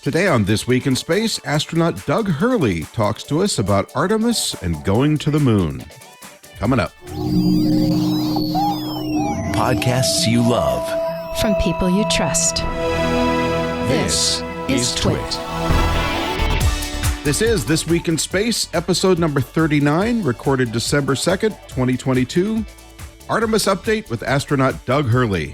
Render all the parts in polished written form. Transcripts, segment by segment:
Today on This Week in Space, astronaut Doug Hurley talks to us about Artemis and going to the moon. Coming up. Podcasts you love. From people you trust. This is TWiT. This is This Week in Space, episode number 39, recorded December 2nd, 2022. Artemis update with astronaut Doug Hurley.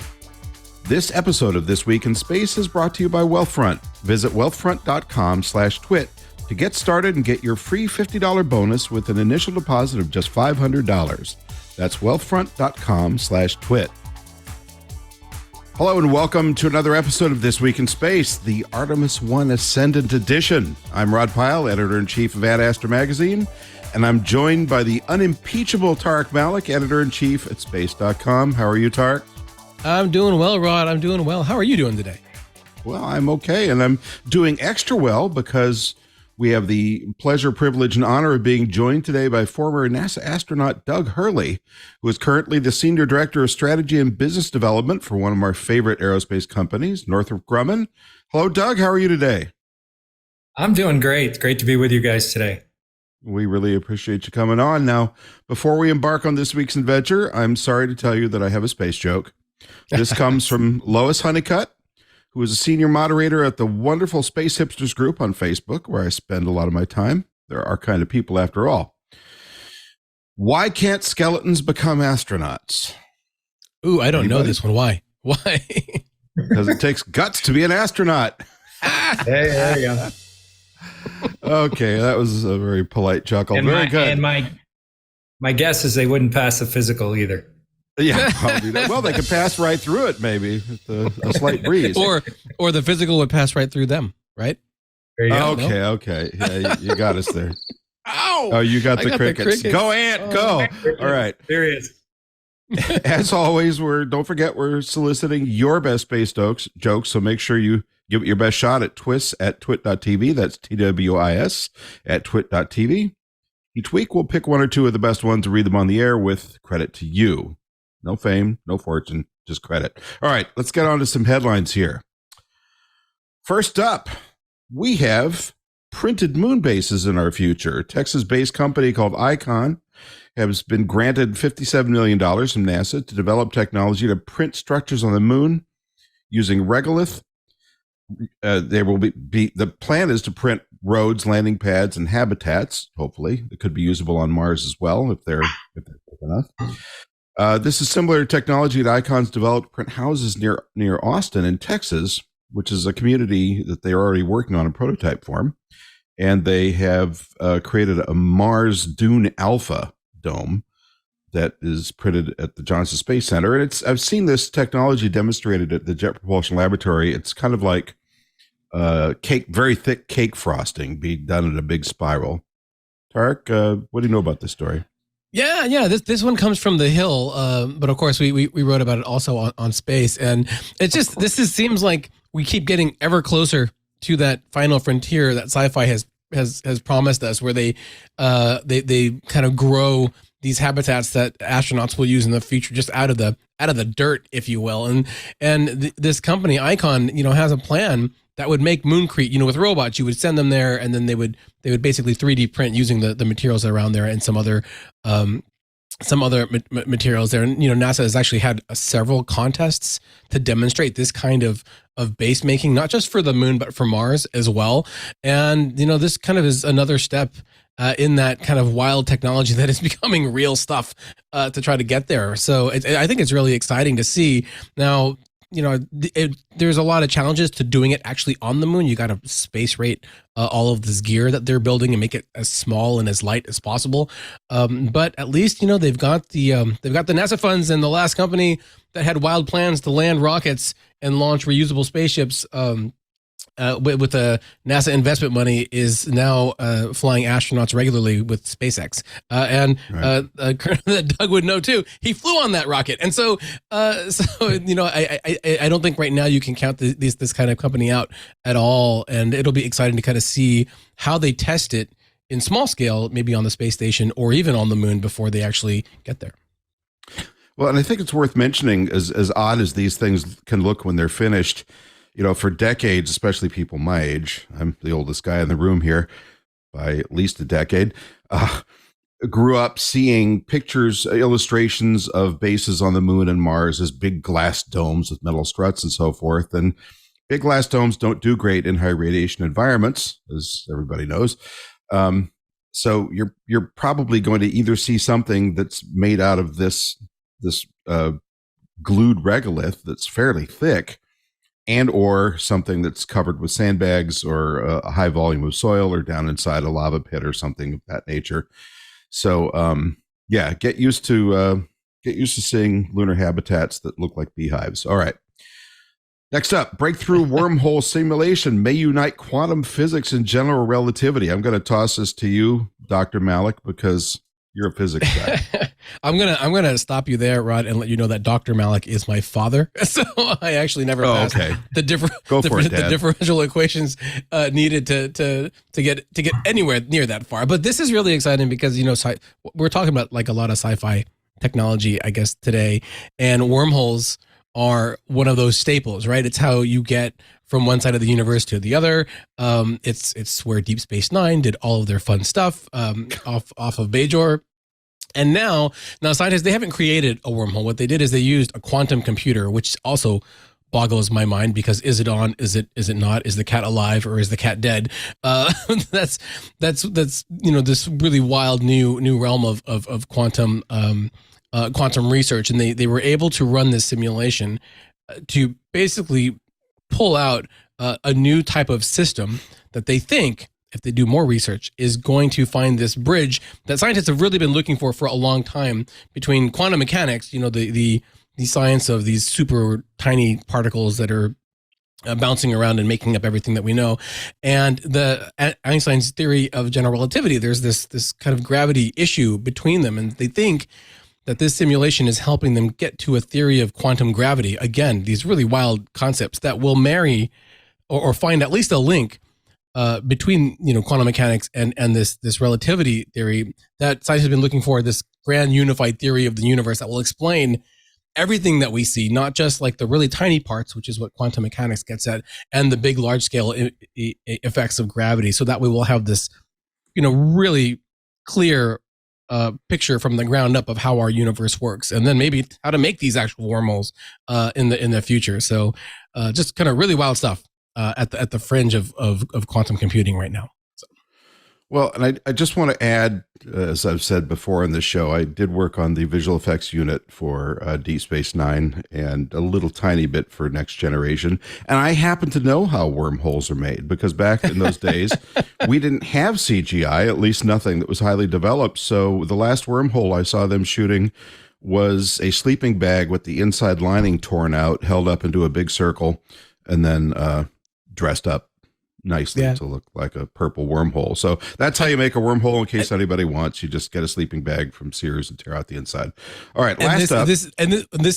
This episode of This Week in Space is brought to you by Wealthfront. Visit wealthfront.com/twit to get started and get your free $50 bonus with an initial deposit of just $500. That's wealthfront.com/twit. Hello and welcome to another episode of This Week in Space, the Artemis I Ascendant Edition. I'm Rod Pyle, editor-in-chief of Ad Astra Magazine, and I'm joined by the unimpeachable Tariq Malik, editor-in-chief at space.com. How are you, Tariq? I'm doing well, Rod. I'm doing well. How are you doing today? Well, I'm okay, and I'm doing extra well because we have the pleasure, privilege, and honor of being joined today by former NASA astronaut Doug Hurley, who is currently the Senior Director of Strategy and Business Development for one of our favorite aerospace companies, Northrop Grumman. Hello, Doug. How are you today? I'm doing great. Great to be with you guys today. We really appreciate you coming on. Now, before we embark on this week's adventure, I'm sorry to tell you that I have a space joke. This comes from Lois Honeycutt, who is a senior moderator at the wonderful Space Hipsters group on Facebook, where I spend a lot of my time. They're our kind of people after all. Why can't skeletons become astronauts? Ooh, I don't know this one. Why? Why? Because it takes guts to be an astronaut. Hey, there you go. Okay, that was a very polite chuckle. And very good. And my guess is they wouldn't pass the physical either. Yeah, probably not. Well, they could pass right through it, maybe, with a slight breeze. Or the physical would pass right through them, right? There you go. Okay. Yeah, you got us there. Ow! Oh, you got the got crickets. Go, Ant, go. All right. There he is. As always, don't forget we're soliciting your best space jokes, so make sure you give it your best shot at twit.tv. That's TWIS at twit.tv. Each week, we'll pick one or two of the best ones and read them on the air with credit to you. No fame, no fortune, just credit. All right, let's get on to some headlines here. First up, we have printed moon bases in our future. A Texas-based company called Icon has been granted $57 million from NASA to develop technology to print structures on the moon using regolith. There will be the plan is to print roads, landing pads, and habitats. Hopefully, it could be usable on Mars as well if they're big enough. This is similar to technology that Icon's developed to print houses near Austin in Texas, which is a community that they are already working on in prototype form. And they have created a Mars Dune Alpha dome that is printed at the Johnson Space Center. And I've seen this technology demonstrated at the Jet Propulsion Laboratory. It's kind of like very thick cake frosting being done in a big spiral. Tariq, what do you know about this story? Yeah. This one comes from the Hill, but of course we wrote about it also on Space, and it's just seems like we keep getting ever closer to that final frontier that sci-fi has promised us, where they kind of grow these habitats that astronauts will use in the future, just out of the dirt, if you will, and this company Icon, has a plan that would make Mooncrete, with robots. You would send them there, and then they would basically 3D print using the materials around there and some other materials there. And NASA has actually had several contests to demonstrate this kind of base making, not just for the moon but for Mars as well. And this kind of is another step in that kind of wild technology that is becoming real stuff to try to get there. So I think it's really exciting to see now. There's a lot of challenges to doing it actually on the moon. You got to space rate all of this gear that they're building and make it as small and as light as possible. But at least they've got the NASA funds, and the last company that had wild plans to land rockets and launch reusable spaceships with the NASA investment money is now flying astronauts regularly with SpaceX. And Doug would know too. He flew on that rocket, and so I don't think right now you can count this kind of company out at all. And it'll be exciting to kind of see how they test it in small scale, maybe on the space station or even on the moon before they actually get there. Well, and I think it's worth mentioning, as odd as these things can look when they're finished, for decades, especially people my age, I'm the oldest guy in the room here by at least a decade, grew up seeing pictures, illustrations of bases on the moon and Mars as big glass domes with metal struts and so forth. And big glass domes don't do great in high radiation environments, as everybody knows. So you're probably going to either see something that's made out of this glued regolith that's fairly thick, and or something that's covered with sandbags or a high volume of soil or down inside a lava pit or something of that nature. So get used to seeing lunar habitats that look like beehives. All right. Next up, breakthrough wormhole simulation may unite quantum physics and general relativity. I'm going to toss this to you, Dr. Malik, because you're a physics guy. I'm gonna stop you there, Rod, and let you know that Dr. Malik is my father. So I actually never passed the differential equations needed to get anywhere near that far. But this is really exciting because we're talking about like a lot of sci-fi technology, I guess, today, and wormholes are one of those staples, right? It's how you get from one side of the universe to the other. It's where Deep Space Nine did all of their fun stuff off of Bajor. And now scientists, they haven't created a wormhole. What they did is they used a quantum computer, which also boggles my mind because is it on? Is it not? Is the cat alive or is the cat dead? That's this really wild new realm of quantum quantum research, and they were able to run this simulation to basically pull out a new type of system that they think, if they do more research, is going to find this bridge that scientists have really been looking for a long time between quantum mechanics, the science of these super tiny particles that are bouncing around and making up everything that we know, and the Einstein's theory of general relativity. There's this kind of gravity issue between them, and they think that this simulation is helping them get to a theory of quantum gravity. Again, these really wild concepts that will marry or find at least a link between quantum mechanics and this relativity theory that science has been looking for, this grand unified theory of the universe that will explain everything that we see, not just like the really tiny parts, which is what quantum mechanics gets at, and the big large scale effects of gravity, so that we will have this really clear picture from the ground up of how our universe works, and then maybe how to make these actual wormholes in the future. So just kind of really wild stuff at the fringe of quantum computing right now. So. Well, and I just want to add, as I've said before on this show, I did work on the visual effects unit for Deep Space Nine and a little tiny bit for Next Generation. And I happen to know how wormholes are made because back in those days, we didn't have CGI, at least nothing that was highly developed. So the last wormhole I saw them shooting was a sleeping bag with the inside lining torn out, held up into a big circle, and then dressed up nicely to look like a purple wormhole. So that's how you make a wormhole, in case anybody wants. You just get a sleeping bag from Sears and tear out the inside. All right, last up. This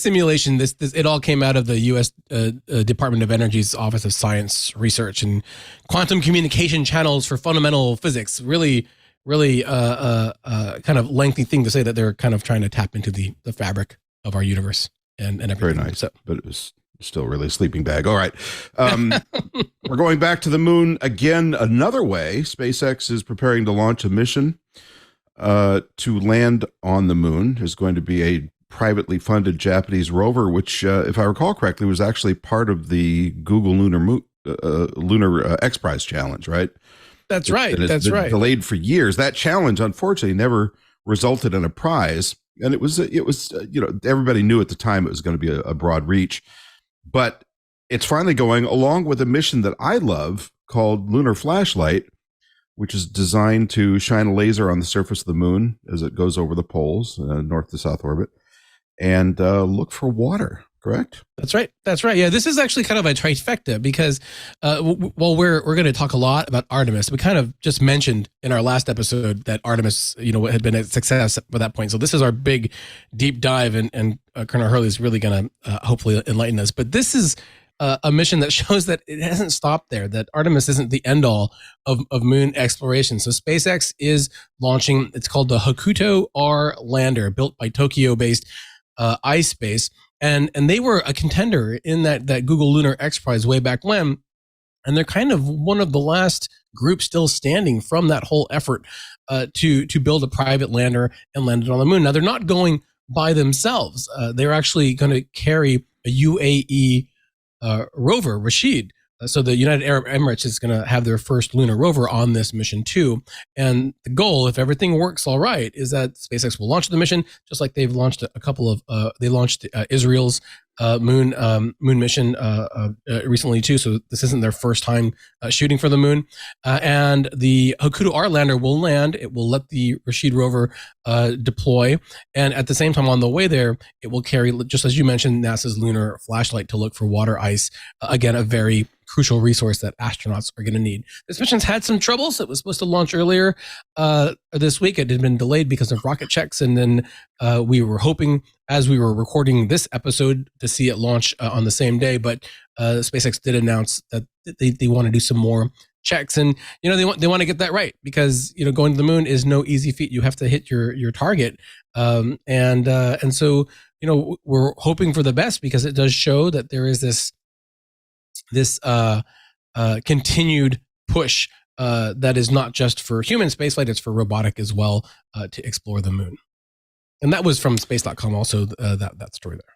simulation, this it all came out of the U.S. Department of Energy's Office of Science Research and Quantum Communication Channels for Fundamental Physics. Really kind of lengthy thing to say that they're kind of trying to tap into the fabric of our universe and everything. Very nice, but it was still really a sleeping bag. All right. We're going back to the moon again another way. SpaceX is preparing to launch a mission to land on the moon. There's going to be a privately funded Japanese rover, which, if I recall correctly, was actually part of the Google Lunar X Prize challenge, right? That's right. That's right. Delayed for years. That challenge, unfortunately, never resulted in a prize. And it was everybody knew at the time it was going to be a broad reach. But it's finally going along with a mission that I love called Lunar Flashlight, which is designed to shine a laser on the surface of the moon as it goes over the poles, north to south orbit, and look for water. Correct? That's right. Yeah, this is actually kind of a trifecta because while we're going to talk a lot about Artemis, we kind of just mentioned in our last episode that Artemis, had been a success at that point. So this is our big deep dive, and Colonel Hurley is really going to hopefully enlighten us. But this is a mission that shows that it hasn't stopped there, that Artemis isn't the end all of moon exploration. So SpaceX is launching, it's called the Hokuto R lander, built by Tokyo-based iSpace. and they were a contender in that Google Lunar X Prize way back when. And they're kind of one of the last groups still standing from that whole effort to build a private lander and land it on the moon. Now, they're not going by themselves. They're actually going to carry a UAE rover, Rashid. So the United Arab Emirates is going to have their first lunar rover on this mission too. And the goal, if everything works all right, is that SpaceX will launch the mission, just like they've launched a couple of, they launched Israel's moon mission recently too. So this isn't their first time shooting for the moon. And the Hakuto R lander will land. It will let the Rashid rover deploy. And at the same time on the way there, it will carry, just as you mentioned, NASA's lunar flashlight to look for water ice. Again, a very crucial resource that astronauts are going to need. This mission's had some troubles. It was supposed to launch earlier this week. It had been delayed because of rocket checks. And then we were hoping, as we were recording this episode, to see it launch on the same day. But SpaceX did announce that they want to do some more checks. And, they want to get that right because, going to the moon is no easy feat. You have to hit your target. And so, we're hoping for the best because it does show that there is this continued push that is not just for human spaceflight, it's for robotic as well to explore the moon. And that was from space.com also, that story there.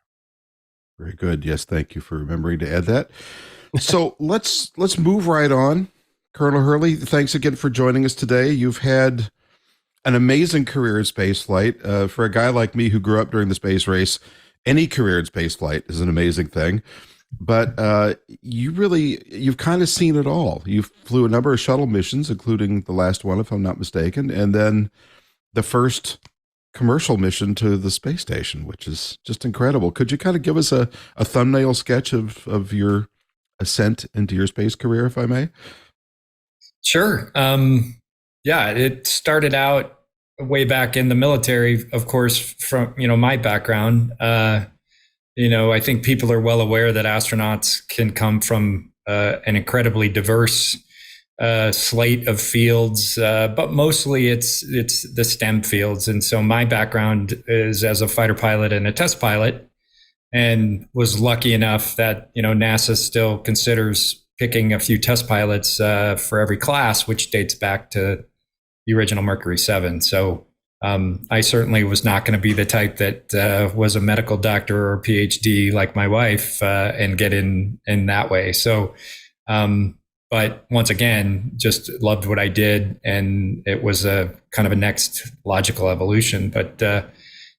Very good. Yes, thank you for remembering to add that. So let's move right on. Colonel Hurley, thanks again for joining us today. You've had an amazing career in spaceflight. For a guy like me who grew up during the space race, any career in spaceflight is an amazing thing. But you've kind of seen it all. You flew a number of shuttle missions, including the last one, if I'm not mistaken, and then the first commercial mission to the space station, which is just incredible. Could you kind of give us a thumbnail sketch of your ascent into your space career, if I may? Sure. Yeah, it started out way back in the military, of course, from, my background. I think people are well aware that astronauts can come from an incredibly diverse slate of fields, but mostly it's the STEM fields. And so my background is as a fighter pilot and a test pilot, and was lucky enough that NASA still considers picking a few test pilots for every class, which dates back to the original Mercury 7. So I certainly was not going to be the type that was a medical doctor or PhD like my wife and get in that way. So, but once again, just loved what I did, and it was a kind of a next logical evolution. But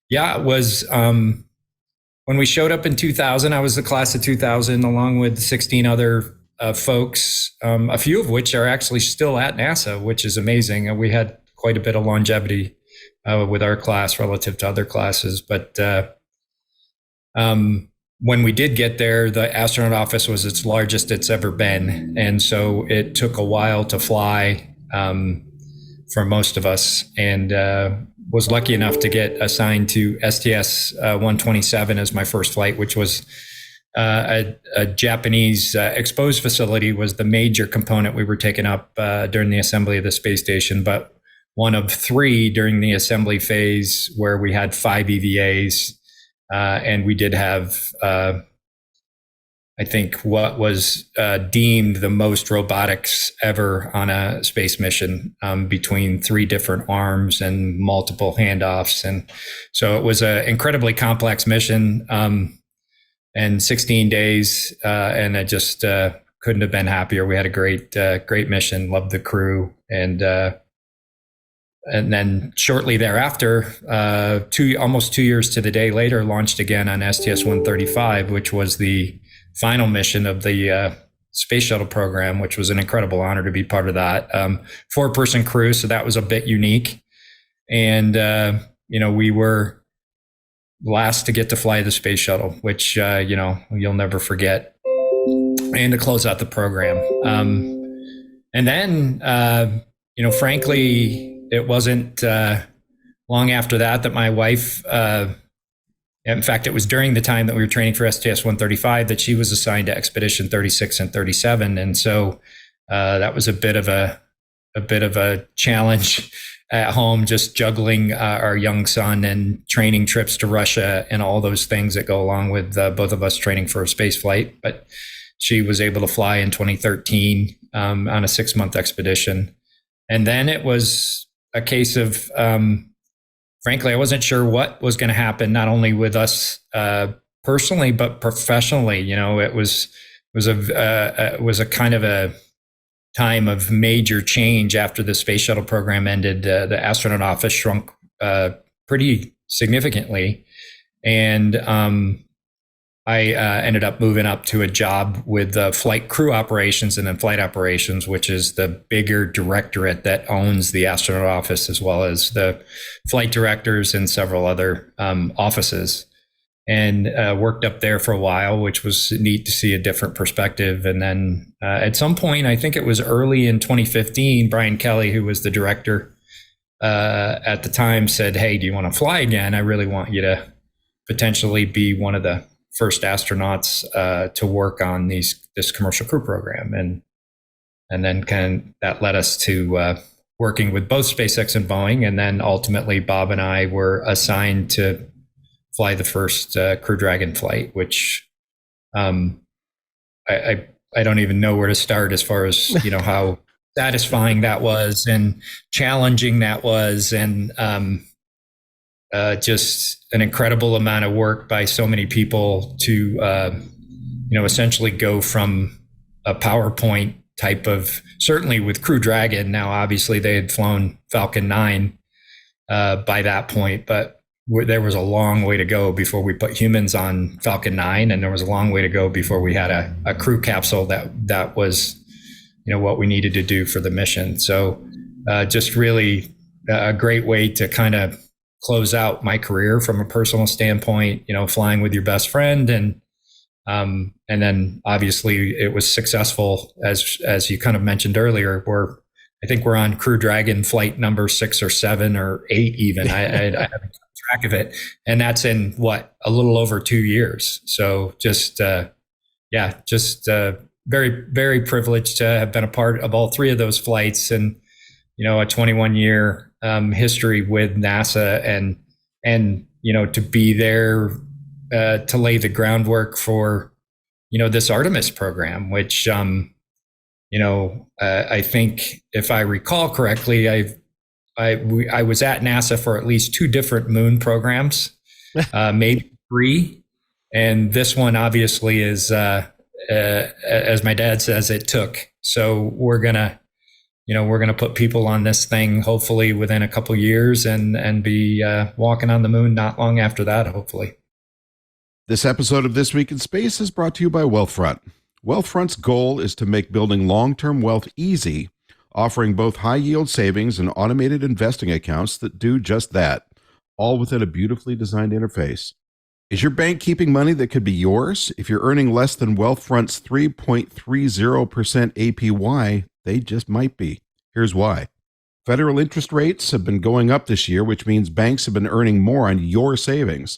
yeah, it was when we showed up in 2000. I was the class of 2000, along with 16 other folks, a few of which are actually still at NASA, which is amazing. We had quite a bit of longevity with our class relative to other classes. But when we did get there, the astronaut office was its largest it's ever been. And so it took a while to fly for most of us, and was lucky enough to get assigned to STS-127 as my first flight, which was a Japanese exposed facility, was the major component we were taking up during the assembly of the space station, but one of three during the assembly phase where we had 5 EVAs. And we did have, I think, what was deemed the most robotics ever on a space mission, between 3 different arms and multiple handoffs. And so it was an incredibly complex mission, and 16 days, and I just couldn't have been happier. We had a great mission, loved the crew, and then shortly thereafter, almost 2 years to the day later, launched again on STS-135, which was the final mission of the space shuttle program, which was an incredible honor to be part of that. 4-person crew, so that was a bit unique. And, we were last to get to fly the space shuttle, which, you'll never forget, and to close out the program. And then, frankly, it wasn't long after that my wife, in fact, it was during the time that we were training for STS-135 that she was assigned to Expedition 36 and 37. And so that was a bit of a challenge at home, just juggling our young son and training trips to Russia and all those things that go along with both of us training for a space flight. But she was able to fly in 2013 on a 6-month expedition. And then it was a case of, frankly, I wasn't sure what was going to happen, not only with us personally, but professionally. You know, it was a kind of a time of major change after the space shuttle program ended. The astronaut office shrunk pretty significantly, and I ended up moving up to a job with flight crew operations and then flight operations, which is the bigger directorate that owns the astronaut office, as well as the flight directors and several other offices. And worked up there for a while, which was neat to see a different perspective. And then at some point, I think it was early in 2015, Brian Kelly, who was the director at the time, said, "Hey, do you want to fly again? I really want you to potentially be one of the first astronauts to work on this commercial crew program." And then that led us to working with both SpaceX and Boeing. And then ultimately, Bob and I were assigned to fly the first Crew Dragon flight, which I don't even know where to start as far as, you know, how satisfying that was and challenging that was, and just an incredible amount of work by so many people to, you know, essentially go from a PowerPoint type of, certainly with Crew Dragon. Now, obviously they had flown Falcon 9 by that point, but there was a long way to go before we put humans on Falcon 9, and there was a long way to go before we had a crew capsule that was, you know, what we needed to do for the mission. So just really a great way to kind of close out my career from a personal standpoint, you know, flying with your best friend. And then obviously it was successful, as you kind of mentioned earlier. I think we're on Crew Dragon flight number 6 or 7 or 8 even. I haven't kept track of it, and that's in a little over 2 years. So just very, very privileged to have been a part of all 3 of those flights, and, you know, a 21-year history with NASA, and you know, to be there to lay the groundwork for, you know, this Artemis program, which you know, I think if I recall correctly, I was at NASA for at least 2 different moon programs, maybe 3, and this one obviously is, as my dad says, it took. So we're gonna put people on this thing hopefully within a couple years, and be walking on the moon not long after that, hopefully. This episode of This Week in Space is brought to you by Wealthfront. Wealthfront's goal is to make building long-term wealth easy, offering both high-yield savings and automated investing accounts that do just that, all within a beautifully designed interface. Is your bank keeping money that could be yours? If you're earning less than Wealthfront's 3.30% APY, they just might be. Here's why. Federal interest rates have been going up this year, which means banks have been earning more on your savings.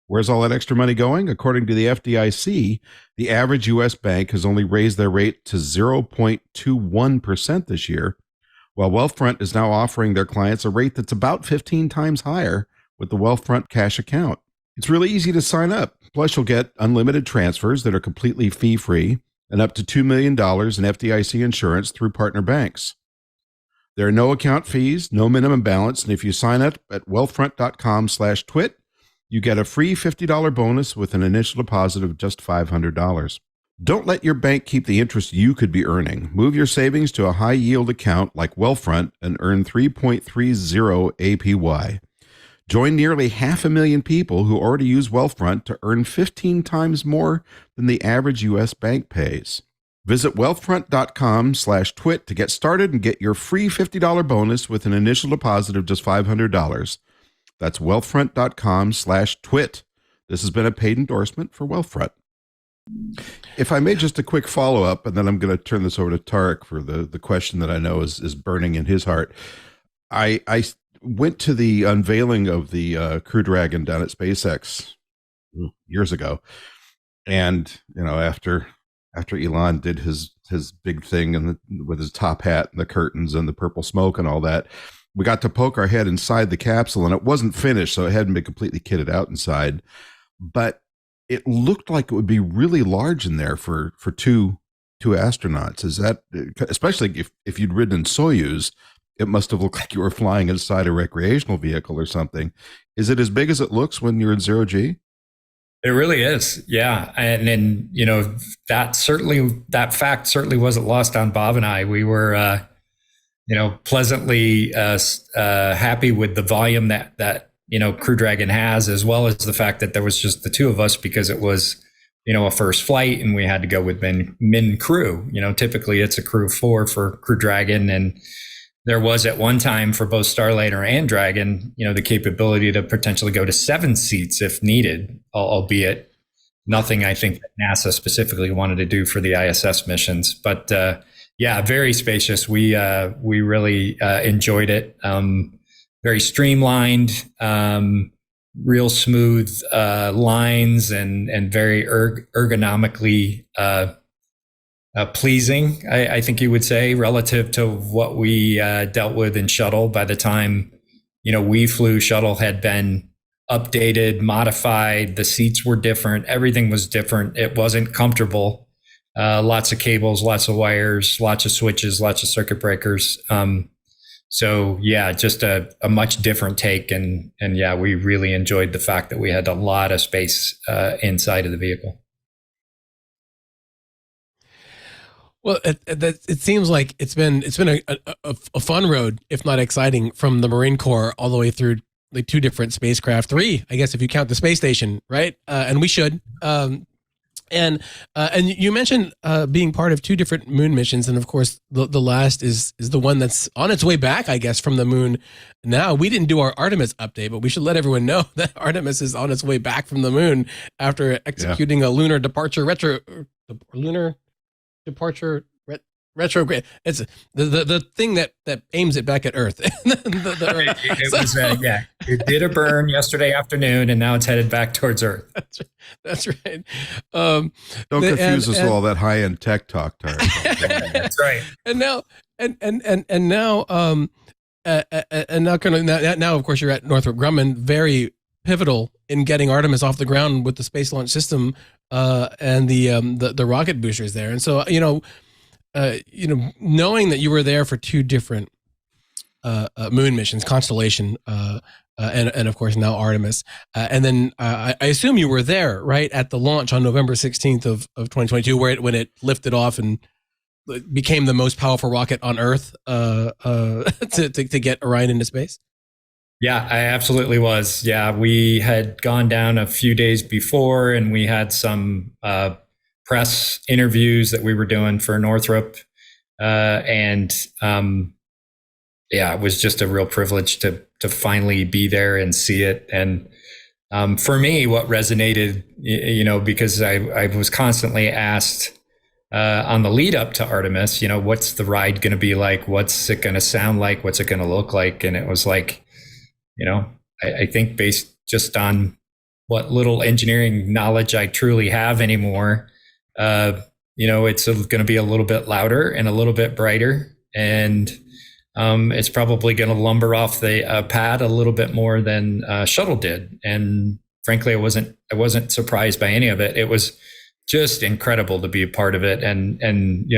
Where's all that extra money going? According to the FDIC, the average U.S. bank has only raised their rate to 0.21% this year, while Wealthfront is now offering their clients a rate that's about 15 times higher with the Wealthfront cash account. It's really easy to sign up. Plus, you'll get unlimited transfers that are completely fee-free and up to $2 million in FDIC insurance through partner banks. There are no account fees, no minimum balance, and if you sign up at wealthfront.com/twit, you get a free $50 bonus with an initial deposit of just $500. Don't let your bank keep the interest you could be earning. Move your savings to a high-yield account like Wealthfront and earn 3.30 APY. Join nearly 500,000 people who already use Wealthfront to earn 15 times more than the average U.S. bank pays. Visit wealthfront.com/twit to get started and get your free $50 bonus with an initial deposit of just $500. That's wealthfront.com/twit. This has been a paid endorsement for Wealthfront. If I may, just a quick follow-up, and then I'm going to turn this over to Tariq for the question that I know is burning in his heart. I went to the unveiling of the Crew Dragon down at SpaceX years ago. And, you know, after Elon did his big thing with his top hat and the curtains and the purple smoke and all that, we got to poke our head inside the capsule, and it wasn't finished, so it hadn't been completely kitted out inside. But it looked like it would be really large in there for two astronauts. Is that, especially if you'd ridden in Soyuz, it must have looked like you were flying inside a recreational vehicle or something. Is it as big as it looks when you're in zero G? It really is. Yeah. And that fact certainly wasn't lost on Bob and I. We were, pleasantly happy with the volume that Crew Dragon has, as well as the fact that there was just the two of us, because it was, a first flight and we had to go with min crew. Typically it's a crew of 4 for Crew Dragon. And there was at one time for both Starliner and Dragon, the capability to potentially go to 7 seats if needed, albeit nothing I think that NASA specifically wanted to do for the ISS missions. But very spacious. We really enjoyed it. Very streamlined, real smooth lines, and very ergonomically pleasing, I think you would say, relative to what we dealt with in shuttle. By the time we flew, shuttle had been updated, modified, the seats were different, everything was different, it wasn't comfortable, lots of cables, lots of wires, lots of switches, lots of circuit breakers. Just a much different take, and we really enjoyed the fact that we had a lot of space inside of the vehicle. Well, it seems like it's been a fun road, if not exciting, from the Marine Corps all the way through like 2 different spacecraft, 3, I guess, if you count the space station, right? And we should. And you mentioned being part of 2 different moon missions, and of course the last is the one that's on its way back, I guess, from the moon. Now, we didn't do our Artemis update, but we should let everyone know that Artemis is on its way back from the moon after executing a lunar departure retrograde. It's the thing that aims it back at Earth. It did a burn yesterday afternoon, and now it's headed back towards Earth. That's right. Don't confuse us with all that high end tech talk, Tariq. That's right. And now, now, of course, you're at Northrop Grumman, very pivotal in getting Artemis off the ground with the Space Launch System and the rocket boosters there. And so, knowing that you were there for 2 different moon missions, Constellation, and of course now Artemis, and then I assume you were there right at the launch on November 16th of 2022, when it lifted off and became the most powerful rocket on Earth to get Orion into space. Yeah, I absolutely was. Yeah, we had gone down a few days before, and we had some press interviews that we were doing for Northrop. It was just a real privilege to finally be there and see it. And for me, what resonated, because I was constantly asked on the lead up to Artemis, what's the ride going to be like? What's it going to sound like? What's it going to look like? And it was like, I think based just on what little engineering knowledge I truly have anymore, it's going to be a little bit louder and a little bit brighter, and it's probably going to lumber off the pad a little bit more than shuttle did. And frankly, I wasn't surprised by any of it. It was just incredible to be a part of it, and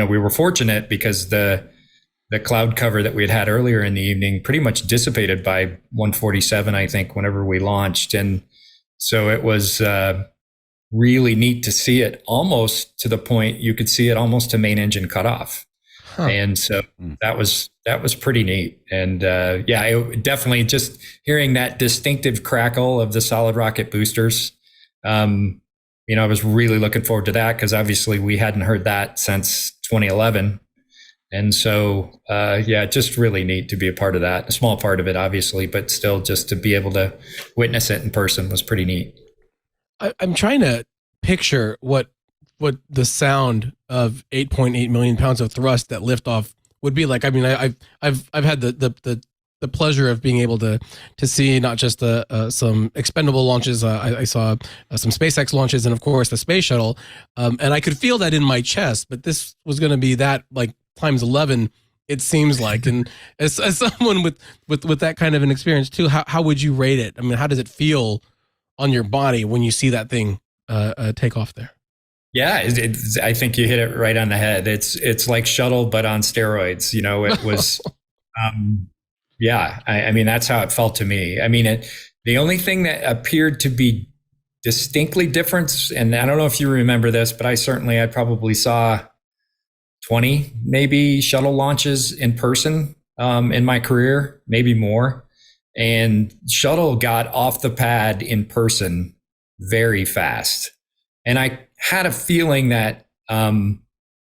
we were fortunate because the cloud cover that we had earlier in the evening pretty much dissipated by 1:47, I think, whenever we launched. And so it was really neat to see it almost to the point you could see it almost to main engine cutoff. Huh. And so that was pretty neat. And it definitely, just hearing that distinctive crackle of the solid rocket boosters, I was really looking forward to that, because obviously we hadn't heard that since 2011. And so, just really neat to be a part of that. A small part of it, obviously, but still, just to be able to witness it in person was pretty neat. I'm trying to picture what the sound of 8.8 million pounds of thrust that liftoff would be like. I mean, I've had the pleasure of being able to see not just some expendable launches. I saw some SpaceX launches, and of course the space shuttle, and I could feel that in my chest. But this was going to be that, like, times 11 It seems like, and as someone with that kind of an experience too, how would you rate it? I mean, how does it feel on your body when you see that thing take off there? Yeah, I think you hit it right on the head. It's like shuttle, but on steroids. It was, yeah. I mean, that's how it felt to me. I mean, the only thing that appeared to be distinctly different, and I don't know if you remember this, but I probably saw 20 maybe shuttle launches in person in my career, maybe more. And shuttle got off the pad in person very fast. And I had a feeling that I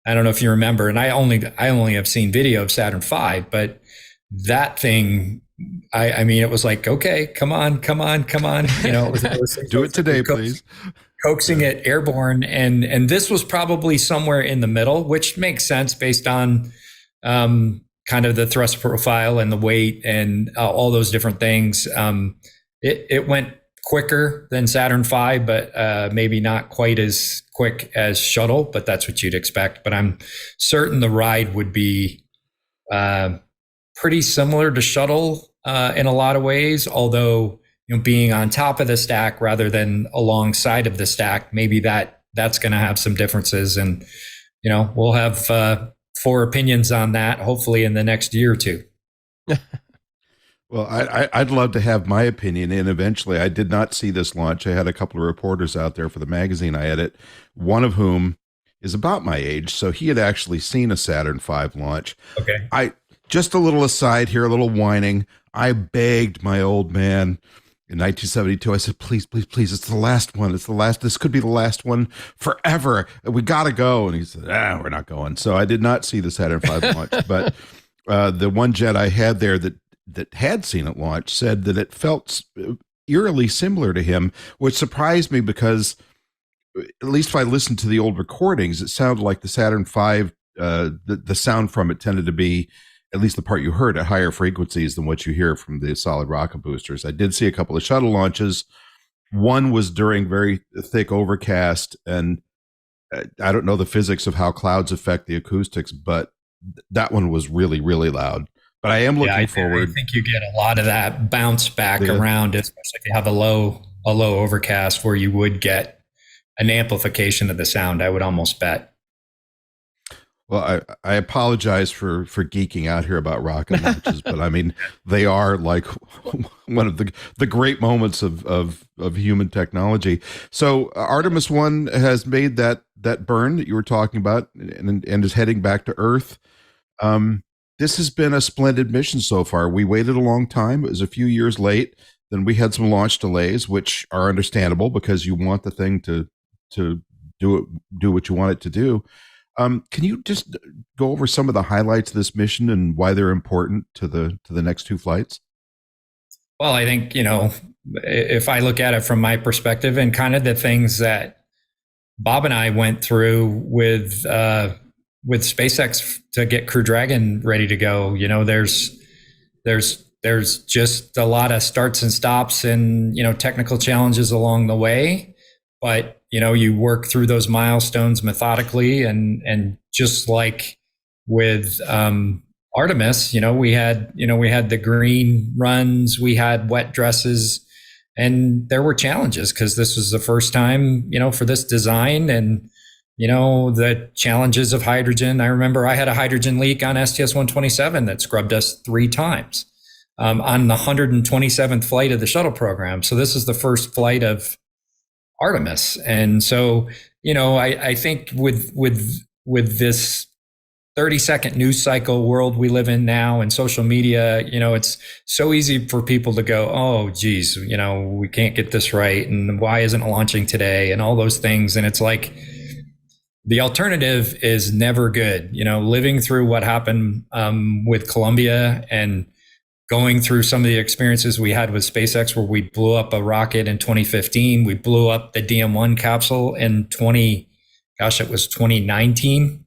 don't know if you remember, and I only have seen video of Saturn V, but that thing, I mean, it was like, okay, come on. It was Do it today, please. Coaxing it airborne, and this was probably somewhere in the middle, which makes sense based on kind of the thrust profile and the weight and all those different things. It went quicker than Saturn V, but maybe not quite as quick as shuttle, but that's what you'd expect. But I'm certain the ride would be pretty similar to shuttle in a lot of ways, although being on top of the stack rather than alongside of the stack, maybe that's going to have some differences. And, we'll have 4 opinions on that, hopefully in the next year or two. Well, I'd love to have my opinion, and eventually I did not see this launch. I had a couple of reporters out there for the magazine I edit, one of whom is about my age, so he had actually seen a Saturn V launch. Okay. Just a little aside here, a little whining. I begged my old man in 1972. I said, please, it's the last one. This could be the last one forever. We got to go. And he said, we're not going. So I did not see the Saturn V launch, but the one jet I had there that had seen it launch said that it felt eerily similar to him, which surprised me because at least if I listened to the old recordings, it sounded like the Saturn V, the sound from it tended to be, at least the part you heard, at higher frequencies than what you hear from the solid rocket boosters. I did see a couple of shuttle launches. One was during very thick overcast, and I don't know the physics of how clouds affect the acoustics, but that one was really, really loud. But I am looking forward. I think you get a lot of that bounce back around, especially if you have a low overcast where you would get an amplification of the sound, I would almost bet. Well, I apologize for geeking out here about rocket launches, but I mean, they are like one of the great moments of human technology. So Artemis I has made that burn that you were talking about and is heading back to Earth. This has been a splendid mission so far. We waited a long time. It was a few years late. Then we had some launch delays, which are understandable because you want the thing to do what you want it to do. Can you just go over some of the highlights of this mission and why they're important to the next 2 flights? Well, I think, if I look at it from my perspective and kind of the things that Bob and I went through with SpaceX to get Crew Dragon ready to go, there's just a lot of starts and stops and, technical challenges along the way, but you work through those milestones methodically, and just like with Artemis, we had the green runs, we had wet dresses, and there were challenges because this was the first time, for this design, and the challenges of hydrogen. I remember I had a hydrogen leak on STS-127 that scrubbed us 3 times on the 127th flight of the shuttle program. So this is the first flight of Artemis. And so, I think with this 30-second news cycle world we live in now and social media, it's so easy for people to go, oh, geez, we can't get this right. And why isn't it launching today? And all those things. And it's like, the alternative is never good. Living through what happened with Columbia and going through some of the experiences we had with SpaceX, where we blew up a rocket in 2015. We blew up the DM-1 capsule in 2019,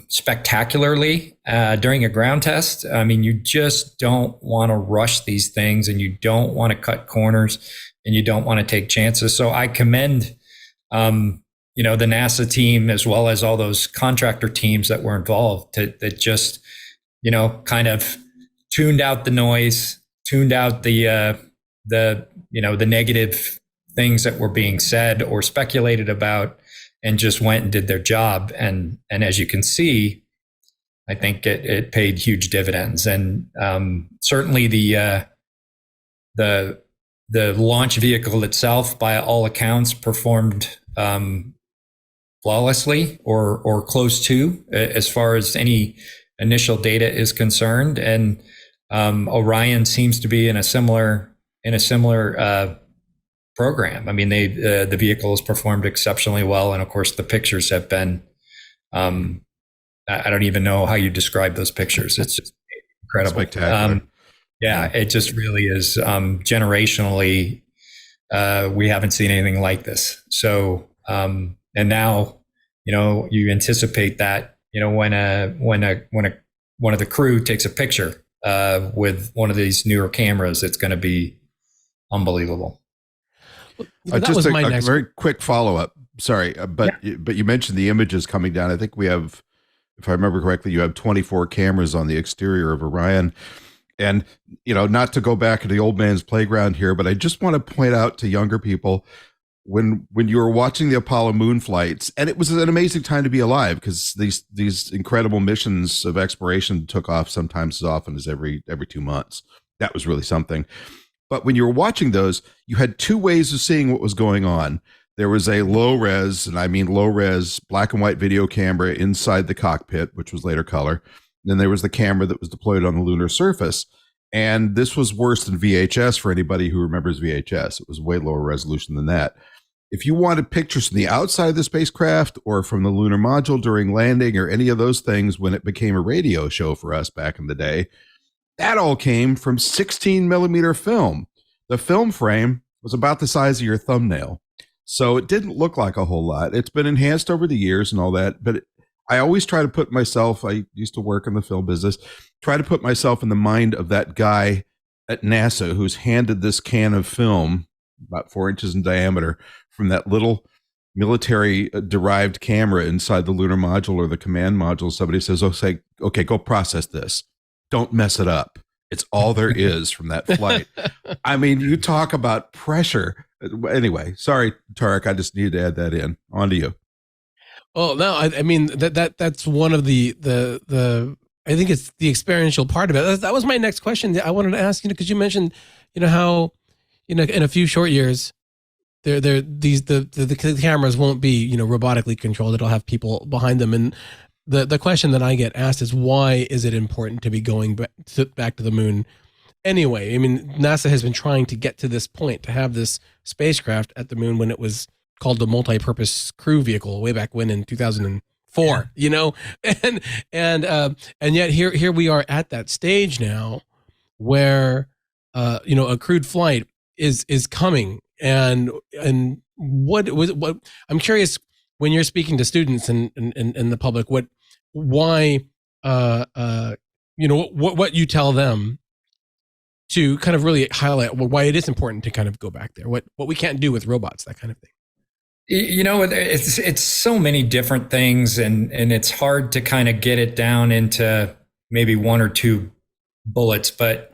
spectacularly during a ground test. I mean, you just don't want to rush these things, and you don't want to cut corners, and you don't want to take chances. So I commend, the NASA team, as well as all those contractor teams that were involved, that just kind of tuned out the noise, tuned out the negative things that were being said or speculated about, and just went and did their job. And as you can see, I think it paid huge dividends. And certainly the launch vehicle itself, by all accounts, performed flawlessly or close to, as far as any initial data is concerned. And Orion seems to be in a similar program. I mean, the vehicle has performed exceptionally well, and of course, the pictures have been. I don't even know how you describe those pictures. It's just incredible. Spectacular. It just really is. Generationally, we haven't seen anything like this. So, and now, you anticipate that, when one of the crew takes a picture with one of these newer cameras, it's going to be unbelievable. Just a very quick follow-up. Sorry, but you mentioned the images coming down. I think we have, if I remember correctly, you have 24 cameras on the exterior of Orion. And, not to go back to the old man's playground here, but I just want to point out to younger people, when you were watching the Apollo moon flights, and it was an amazing time to be alive, because these incredible missions of exploration took off sometimes as often as every 2 months. That was really something. But when you were watching those, you had two ways of seeing what was going on. There was a low-res, and I mean low-res, black and white video camera inside the cockpit, which was later color. Then there was the camera that was deployed on the lunar surface. And this was worse than VHS for anybody who remembers VHS. It was way lower resolution than that. If you wanted pictures from the outside of the spacecraft or from the lunar module during landing or any of those things when it became a radio show for us back in the day, that all came from 16 millimeter film. The film frame was about the size of your thumbnail. So it didn't look like a whole lot. It's been enhanced over the years and all that, but I always try to put myself, I used to work in the film business, try to put myself in the mind of that guy at NASA who's handed this can of film, about 4 inches in diameter, from that little military derived camera inside the lunar module or the command module. Somebody says, okay, go process this. Don't mess it up. It's all there is from that flight. I mean, you talk about pressure. Anyway, sorry, Tariq, I just needed to add that in. On to you. Oh no, I mean that's one of the I think it's the experiential part of it. That was my next question. I wanted to ask, because you mentioned, how, in a few short years, the cameras won't be, robotically controlled. It'll have people behind them. And the question that I get asked is, why is it important to be going back to the moon anyway? I mean, NASA has been trying to get to this point, to have this spacecraft at the moon when it was called the multi-purpose crew vehicle way back when in 2004, and yet here we are at that stage now where, a crewed flight is coming. And what I'm curious, when you're speaking to students and the public, what you tell them to kind of really highlight why it is important to kind of go back there, what we can't do with robots, that kind of thing. It's so many different things, and it's hard to kind of get it down into maybe one or two bullets. But,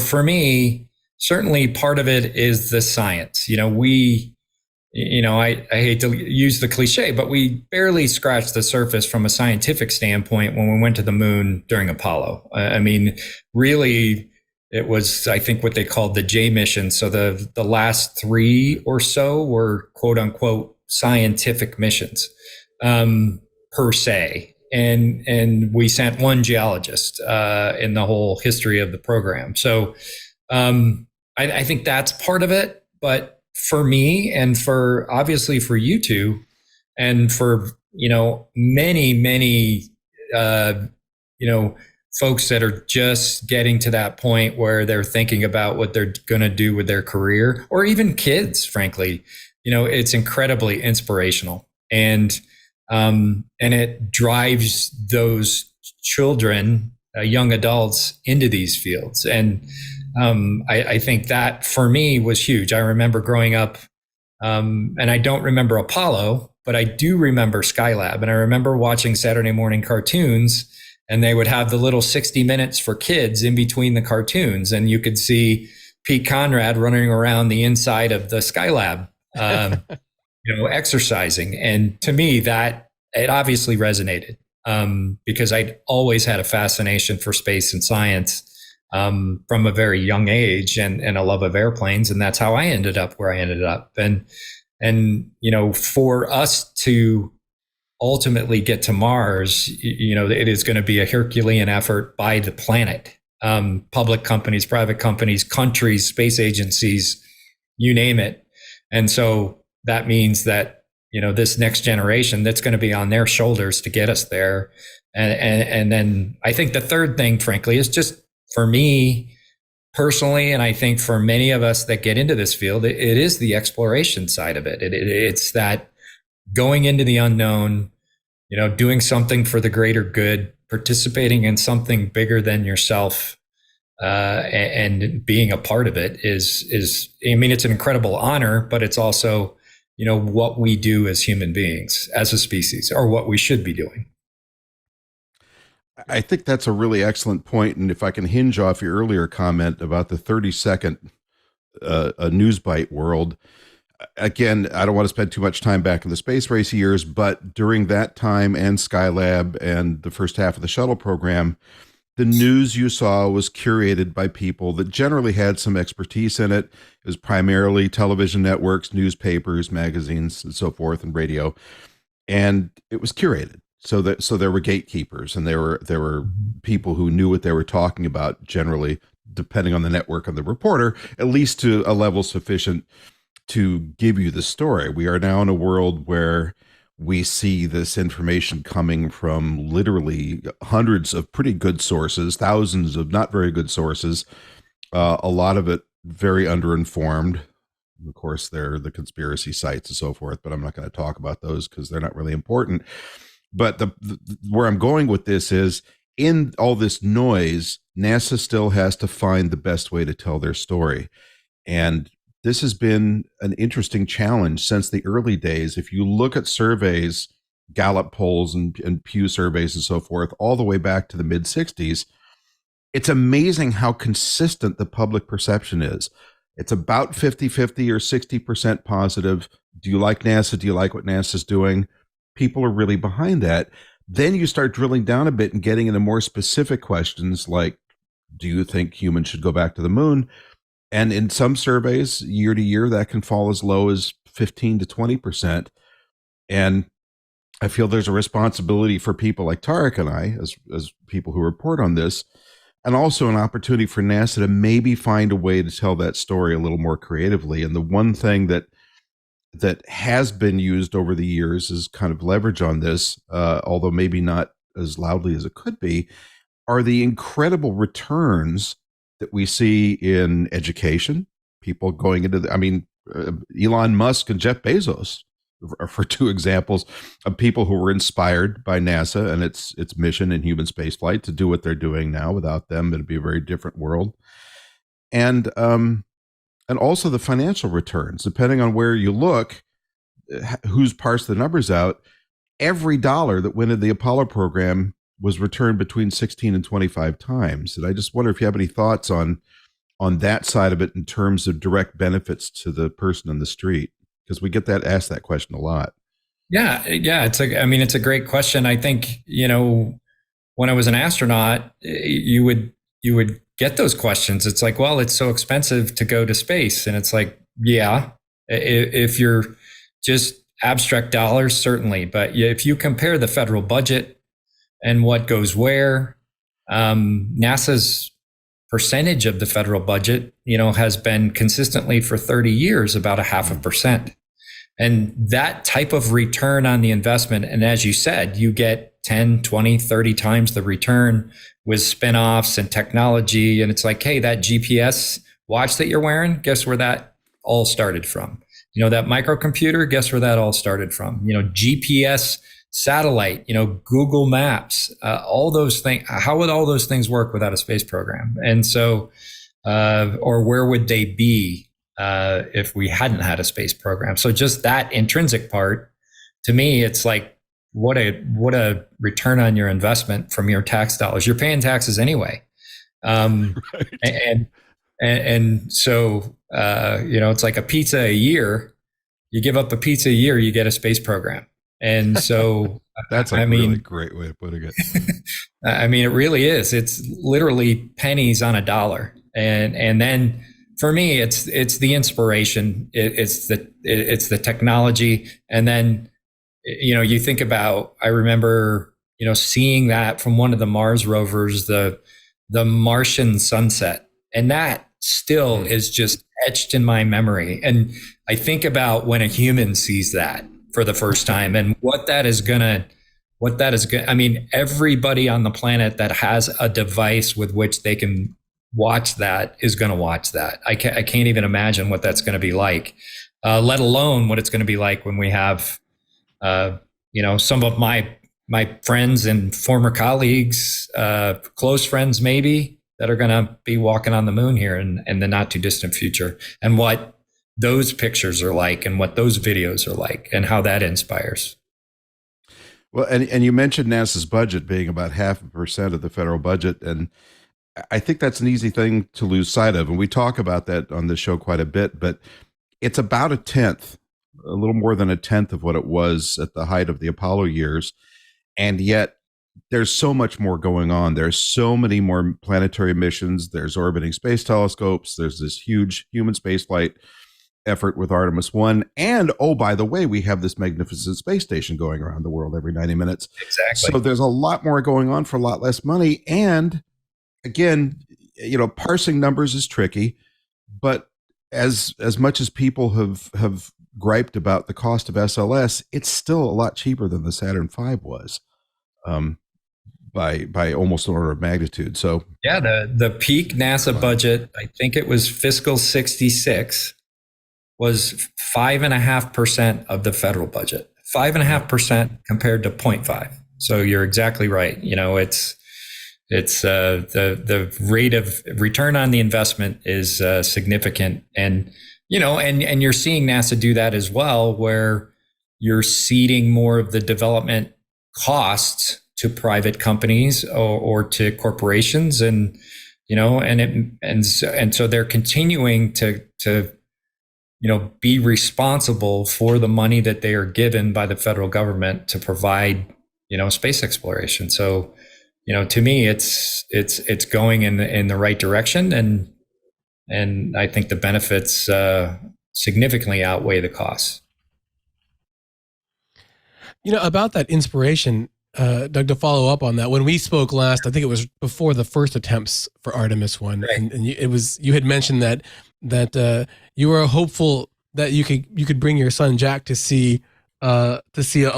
for me, certainly part of it is the science. I hate to use the cliche, but we barely scratched the surface from a scientific standpoint when we went to the moon during Apollo. I mean, really, it was, I think, what they called the J mission. So the last three or so were quote unquote scientific missions, per se. And we sent one geologist in the whole history of the program. So I think that's part of it. But for me, and for obviously for you two, and for many folks that are just getting to that point where they're thinking about what they're going to do with their career, or even kids, frankly, it's incredibly inspirational, and it drives those children, young adults, into these fields. And I think that for me was huge. I remember growing up, and I don't remember Apollo, but I do remember Skylab, and I remember watching Saturday morning cartoons and they would have the little 60 minutes for kids in between the cartoons. And you could see Pete Conrad running around the inside of the Skylab, exercising. And to me, that it obviously resonated because I'd always had a fascination for space and science from a very young age and a love of airplanes. And that's how I ended up where I ended up. And for us to ultimately get to Mars, it is going to be a Herculean effort by the planet. Public companies, private companies, countries, space agencies, you name it. And so that means that, this next generation, that's going to be on their shoulders to get us there. And then I think the third thing, frankly, is just for me personally, and I think for many of us that get into this field, it is the exploration side of it. It's that going into the unknown, doing something for the greater good, participating in something bigger than yourself, and being a part of it is, it's an incredible honor, but it's also, what we do as human beings, as a species, or what we should be doing. I think that's a really excellent point. And if I can hinge off your earlier comment about the 30-second news bite world, again, I don't want to spend too much time back in the space race years, but during that time and Skylab and the first half of the shuttle program, the news you saw was curated by people that generally had some expertise in it. It was primarily television networks, newspapers, magazines, and so forth, and radio. And it was curated. So there were gatekeepers, and there were people who knew what they were talking about, generally, depending on the network of the reporter, at least to a level sufficient to give you the story. We are now in a world where we see this information coming from literally hundreds of pretty good sources, thousands of not very good sources, a lot of it very underinformed. Of course, there are the conspiracy sites and so forth, but I'm not going to talk about those because they're not really important. But where I'm going with this is, in all this noise, NASA still has to find the best way to tell their story. And this has been an interesting challenge since the early days. If you look at surveys, Gallup polls and Pew surveys and so forth, all the way back to the mid 60s, it's amazing how consistent the public perception is. It's about 50-50 or 60% positive. Do you like NASA? Do you like what NASA's doing? People are really behind that. Then you start drilling down a bit and getting into more specific questions like, do you think humans should go back to the moon? And in some surveys, year to year, that can fall as low as 15 to 20%. And I feel there's a responsibility for people like Tariq and I, as people who report on this, and also an opportunity for NASA to maybe find a way to tell that story a little more creatively. And the one thing that has been used over the years as kind of leverage on this, although maybe not as loudly as it could be, are the incredible returns that we see in education, people going into Elon Musk and Jeff Bezos are for two examples of people who were inspired by NASA and its mission in human spaceflight to do what they're doing now. Without them, it'd be a very different world. And also the financial returns, depending on where you look, who's parsed the numbers out, every dollar that went into the Apollo program was returned between 16 and 25 times. And I just wonder if you have any thoughts on that side of it in terms of direct benefits to the person in the street, because we get asked that question a lot. Yeah. It's a great question. I think, when I was an astronaut, you would get those questions. It's like, well, it's so expensive to go to space. And it's like, yeah, if you're just abstract dollars, certainly. But if you compare the federal budget and what goes where, NASA's percentage of the federal budget, has been consistently for 30 years about 0.5%. And that type of return on the investment, and as you said, you get 10, 20, 30 times the return with spinoffs and technology. And it's like, hey, that GPS watch that you're wearing, guess where that all started from? That microcomputer, guess where that all started from? GPS satellite, Google Maps, all those things. How would all those things work without a space program? And so, or where would they be if we hadn't had a space program? So just that intrinsic part, to me, it's like what a return on your investment from your tax dollars. You're paying taxes anyway. Right. And so, it's like a pizza a year. You give up a pizza a year, you get a space program. And so that's a really great way of putting it. I mean, it really is. It's literally pennies on a dollar. And then for me, it's the inspiration. It's the technology. And then, you think about, I remember, seeing that from one of the Mars rovers, the Martian sunset. And that still is just etched in my memory. And I think about when a human sees that for the first time and what that is going to, I mean, everybody on the planet that has a device with which they can watch that is going to watch that. I can't even imagine what that's going to be like, let alone what it's going to be like when we have, some of my friends and former colleagues, close friends, maybe, that are going to be walking on the moon here in the not too distant future, and what those pictures are like and what those videos are like and how that inspires. Well, and you mentioned NASA's budget being about 0.5% of the federal budget. And I think that's an easy thing to lose sight of. And we talk about that on the show quite a bit, but it's about a little more than a tenth of what it was at the height of the Apollo years. And yet there's so much more going on. There's so many more planetary missions. There's orbiting space telescopes. There's this huge human spaceflight effort with Artemis I. And, oh, by the way, we have this magnificent space station going around the world every 90 minutes. Exactly. So there's a lot more going on for a lot less money. And again, parsing numbers is tricky, but as much as people have griped about the cost of SLS, it's still a lot cheaper than the Saturn V was, by almost an order of magnitude. So yeah, the peak NASA budget, I think it was fiscal 66, was 5.5% of the federal budget. 5.5% compared to 0.5. So you're exactly right. It's the rate of return on the investment is significant, and and you're seeing NASA do that as well, where you're ceding more of the development costs to private companies or to corporations, and so they're continuing to be responsible for the money that they are given by the federal government to provide space exploration. So to me, it's going in the right direction, and I think the benefits significantly outweigh the costs. About that inspiration, Doug, to follow up on that, when we spoke last, I think it was before the first attempts for Artemis I, right. and you had mentioned that you were hopeful that you could bring your son Jack to see a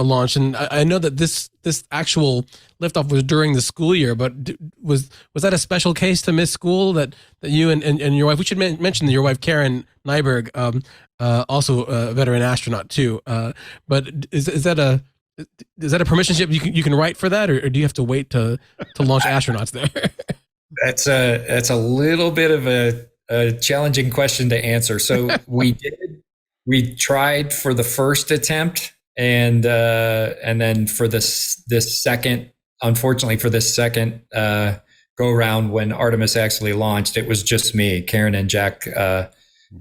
launch. And I know that this actual liftoff was during the school year, but was that a special case to miss school that you and your wife? We should mention that your wife Karen Nyberg, also a veteran astronaut too. But is that a permission slip you can write for that, or do you have to wait to launch astronauts there? That's a little bit of a challenging question to answer. So we tried for the first attempt, and then for this second, unfortunately for this second go around, when Artemis actually launched, it was just me. Karen and Jack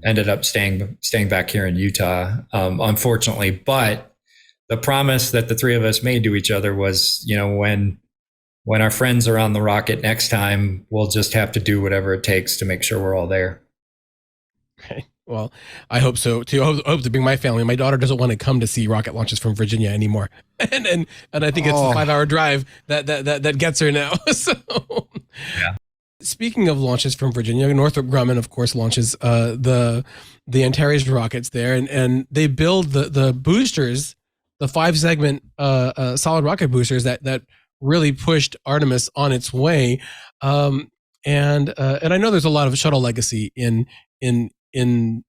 ended up staying back here in Utah, unfortunately. But the promise that the three of us made to each other was, when our friends are on the rocket next time, we'll just have to do whatever it takes to make sure we're all there. Okay. Well, I hope so too. I hope to bring my family. My daughter doesn't want to come to see rocket launches from Virginia anymore, and I think it's a 5-hour drive that gets her now. So, yeah. Speaking of launches from Virginia, Northrop Grumman, of course, launches the Antares rockets there, and they build the boosters, the 5-segment solid rocket boosters that really pushed Artemis on its way. And I know there's a lot of shuttle legacy in on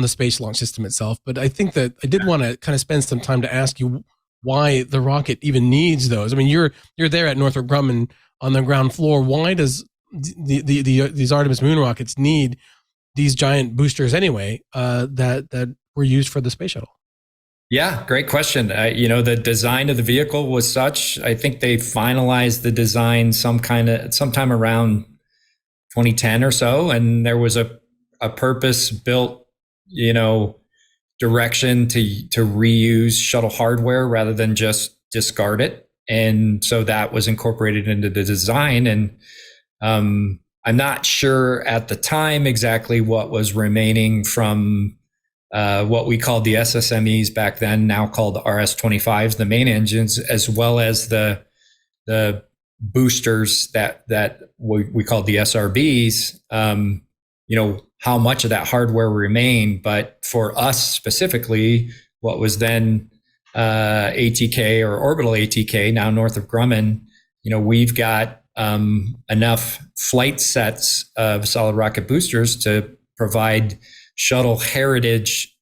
the Space Launch System itself, but I think that I did want to kind of spend some time to ask you why the rocket even needs those. I mean, you're there at Northrop Grumman on the ground floor. Why does these Artemis moon rockets need these giant boosters anyway, that were used for the space shuttle? Yeah, great question. The design of the vehicle was such. I think they finalized the design sometime around 2010 or so, and there was a purpose built, direction to reuse shuttle hardware rather than just discard it. And so that was incorporated into the design. And I'm not sure at the time exactly what was remaining from what we called the SSMEs back then, now called the RS-25s, the main engines, as well as the boosters that we called the SRBs. How much of that hardware remained, but for us specifically, what was then ATK or orbital ATK, now north of Grumman, we've got enough flight sets of solid rocket boosters to provide shuttle heritage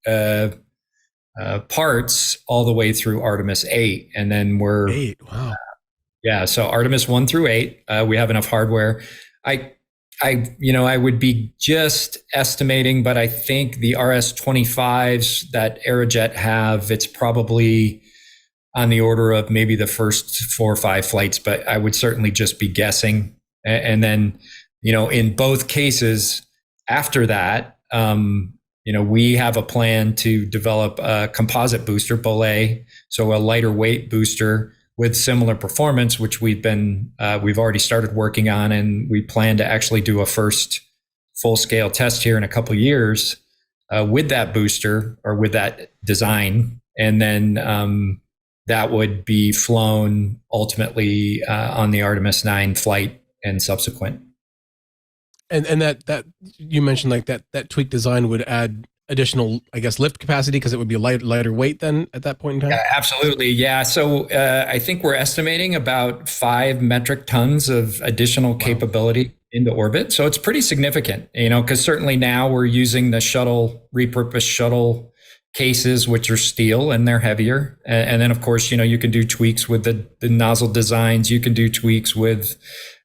parts all the way through Artemis 8. And then we're 8. Wow. Yeah. So Artemis 1 through 8, we have enough hardware. I would be just estimating, but I think the RS-25s that Aerojet have, it's probably on the order of maybe the first 4 or 5 flights, but I would certainly just be guessing. And then, in both cases after that, we have a plan to develop a composite booster, Belay, so a lighter weight booster with similar performance, which we've already started working on, and we plan to actually do a first full-scale test here in a couple of years with that booster or with that design, and then that would be flown ultimately on the Artemis 9 flight and subsequent. And that you mentioned, like that tweak design would add additional, I guess, lift capacity because it would be lighter weight then at that point in time? Yeah, absolutely. Yeah. So I think we're estimating about 5 metric tons of additional capability into orbit. So it's pretty significant, because certainly now we're using the repurposed shuttle cases, which are steel and they're heavier. And then, of course, you can do tweaks with the nozzle designs. You can do tweaks with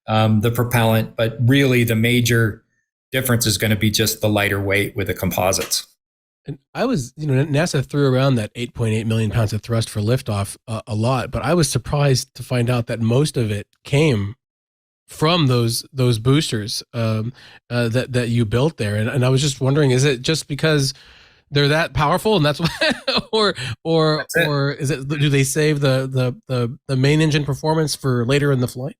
the propellant, but really the major difference is going to be just the lighter weight with the composites. And I was, NASA threw around that 8.8 million pounds of thrust for liftoff a lot, but I was surprised to find out that most of it came from those boosters that you built there. And I was just wondering, is it just because they're that powerful and that's why, or is it, do they save the main engine performance for later in the flight?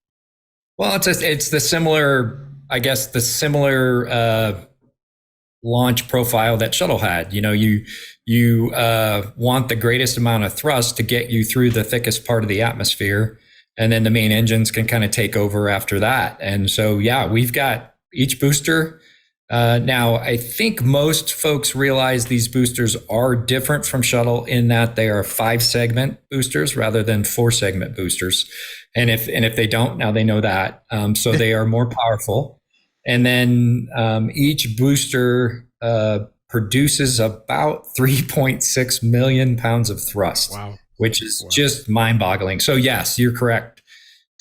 Well, it's the similar, I guess, launch profile that shuttle had. You want the greatest amount of thrust to get you through the thickest part of the atmosphere, and then the main engines can kind of take over after that. And so, yeah, we've got each booster. Now, I think most folks realize these boosters are different from shuttle in that they are 5-segment boosters rather than 4-segment boosters. And if they don't, now they know that. So they are more powerful. And then each booster produces about 3.6 million pounds of thrust, which is just mind-boggling. So yes, you're correct,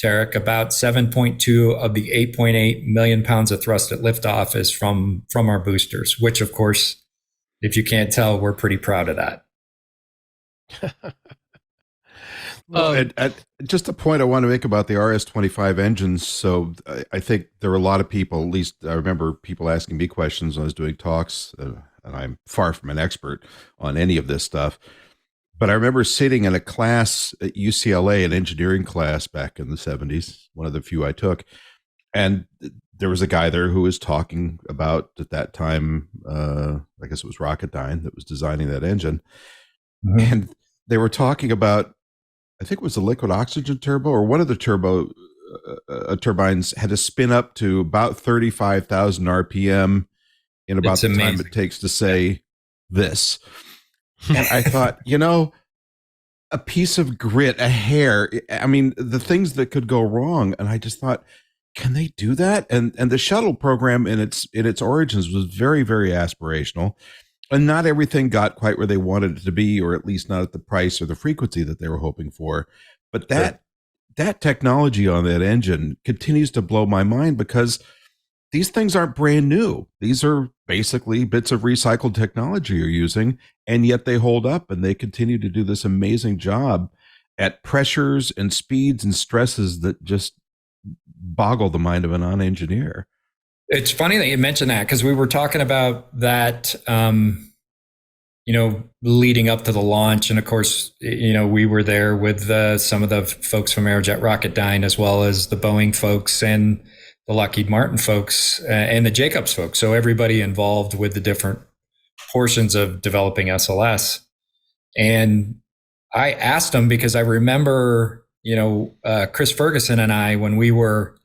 Tariq. About 7.2 of the 8.8 million pounds of thrust at liftoff is from our boosters, which, of course, if you can't tell, we're pretty proud of that. Just a point I want to make about the RS-25 engines. So I think there are a lot of people, at least I remember people asking me questions when I was doing talks, and I'm far from an expert on any of this stuff. But I remember sitting in a class at UCLA, an engineering class back in the 70s, one of the few I took. And there was a guy there who was talking about, at that time, I guess it was Rocketdyne that was designing that engine. Mm-hmm. And they were talking about, I think it was a liquid oxygen turbo, or one of the turbo turbines had to spin up to about 35,000 RPM in about the time it takes to say this. And I thought, a piece of grit, a hair, I mean, the things that could go wrong. And I just thought, can they do that? And the shuttle program in its origins was very, very aspirational. And not everything got quite where they wanted it to be, or at least not at the price or the frequency that they were hoping for. But that technology on that engine continues to blow my mind, because these things aren't brand new. These are basically bits of recycled technology you're using, and yet they hold up and they continue to do this amazing job at pressures and speeds and stresses that just boggle the mind of a non-engineer. It's funny that you mentioned that, because we were talking about that, leading up to the launch. And of course, we were there with some of the folks from Aerojet Rocketdyne, as well as the Boeing folks and the Lockheed Martin folks and the Jacobs folks. So everybody involved with the different portions of developing SLS. And I asked them, because I remember, Chris Ferguson and I, when we were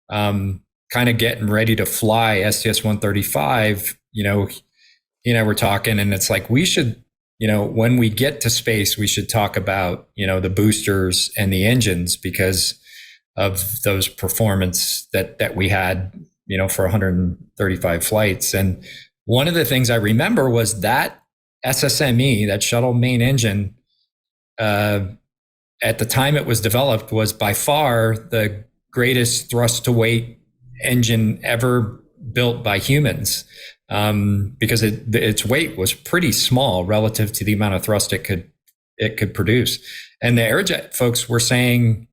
kind of getting ready to fly STS-135, he and I were talking, and it's like, we should, when we get to space, we should talk about, the boosters and the engines, because of those performance that we had, for 135 flights. And one of the things I remember was that SSME, that shuttle main engine, at the time it was developed, was by far the greatest thrust to weight engine ever built by humans, because its weight was pretty small relative to the amount of thrust it could produce. And the Aerojet folks were saying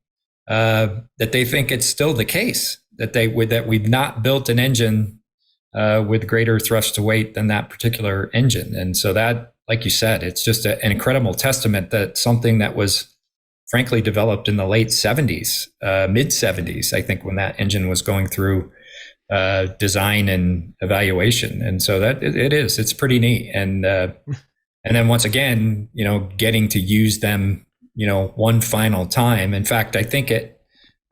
that they think it's still the case, that we've not built an engine with greater thrust to weight than that particular engine. And so that, like you said, it's just an incredible testament that something that was frankly developed in the late 70s, mid 70s, I think, when that engine was going through design and evaluation. And so that it's pretty neat. And then once again, getting to use them, one final time. In fact, I think if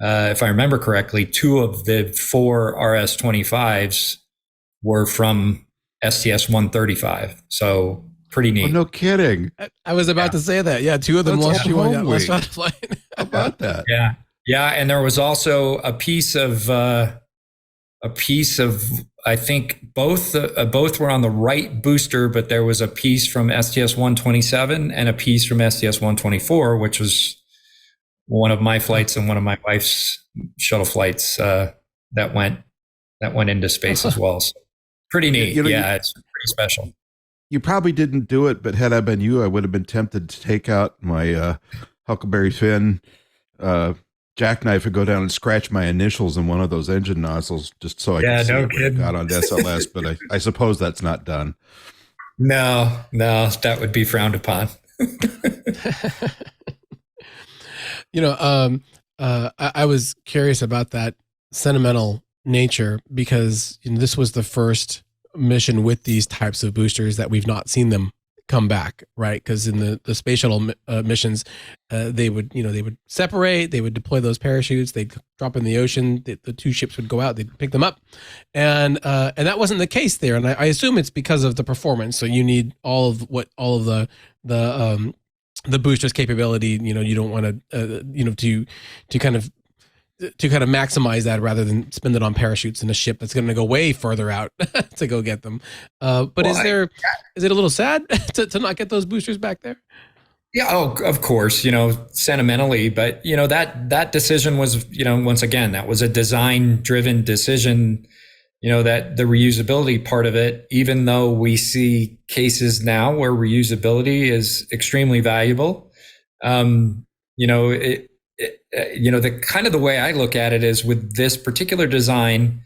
I remember correctly, 2 of the 4 RS-25s were from STS-135. So pretty neat. Oh, no kidding. I was about to say that. Yeah, 2 of them lost you on that last shot flight. How about that? Yeah. Yeah. And there was also a piece of I think both were on the right booster, but there was a piece from STS-127 and a piece from STS-124, which was one of my flights and one of my wife's shuttle flights that went into space as well. So pretty neat. It's pretty special. You probably didn't do it, but had I been you, I would have been tempted to take out my Huckleberry Finn jackknife and go down and scratch my initials in one of those engine nozzles, just so I could see what I got on SLS. But I suppose that's not done. No, that would be frowned upon. I was curious about that sentimental nature, because this was the first mission with these types of boosters that we've not seen them come back, right? Because in the space shuttle missions, they would separate, they would deploy those parachutes, they'd drop in the ocean, the 2 ships would go out, they'd pick them up, and that wasn't the case there. And I assume it's because of the performance. So you need all of the boosters capability. You don't want to kind of maximize that rather than spend it on parachutes in a ship that's going to go way further out to go get them. But is it a little sad to not get those boosters back there? Yeah, of course, sentimentally, but that decision was, once again, that was a design driven decision, that the reusability part of it, even though we see cases now where reusability is extremely valuable, the kind of the way I look at it is, with this particular design,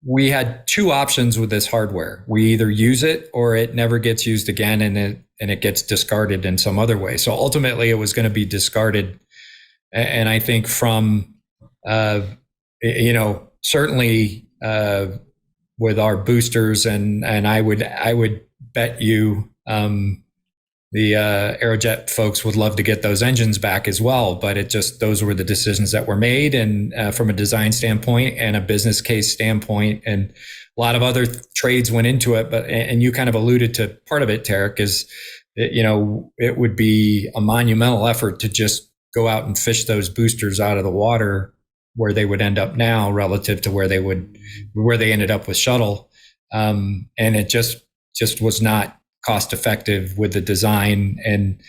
we had 2 options with this hardware. We either use it or it never gets used again, and it gets discarded in some other way. So ultimately it was going to be discarded. And I think from, certainly with our boosters, and I would bet you, the Aerojet folks would love to get those engines back as well, but those were the decisions that were made, and from a design standpoint and a business case standpoint, and a lot of other trades went into it. And you kind of alluded to part of it, Tariq, is it would be a monumental effort to just go out and fish those boosters out of the water where they would end up now relative to where they ended up with shuttle, and it just was not cost effective with the design. And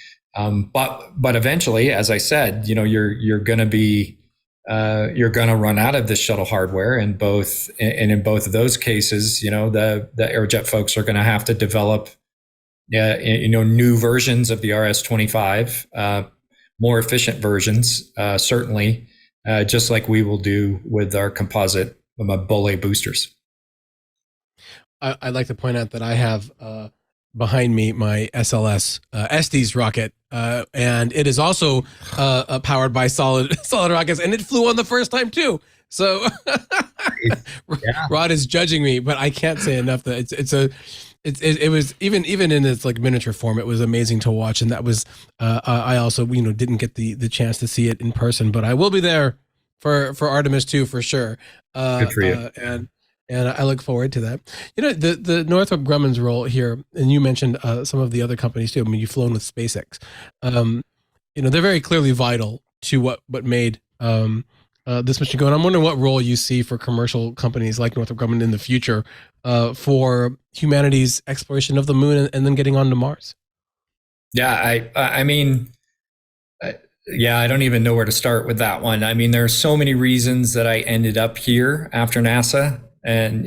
but eventually, as I said, you're going to be you're going to run out of the shuttle hardware, and in both of those cases, the Aerojet folks are going to have to develop new versions of the RS-25, more efficient versions, certainly, just like we will do with our composite Bullet boosters. I'd like to point out that I have behind me my SLS Estes rocket, and it is also powered by solid rockets, and it flew on the first time too. So Yeah. Rod is judging me, but I can't say enough that it was even in its like miniature form, it was amazing to watch. And that was I also didn't get the chance to see it in person, but I will be there for Artemis II for sure. Good for you. And I look forward to that. The Northrop Grumman's role here, and you mentioned some of the other companies too. I mean, you've flown with SpaceX. They're very clearly vital to what made this mission go. And I'm wondering what role you see for commercial companies like Northrop Grumman in the future for humanity's exploration of the moon and then getting onto Mars. Yeah, I mean, I don't even know where to start with that one. I mean, there are so many reasons that I ended up here after NASA. And,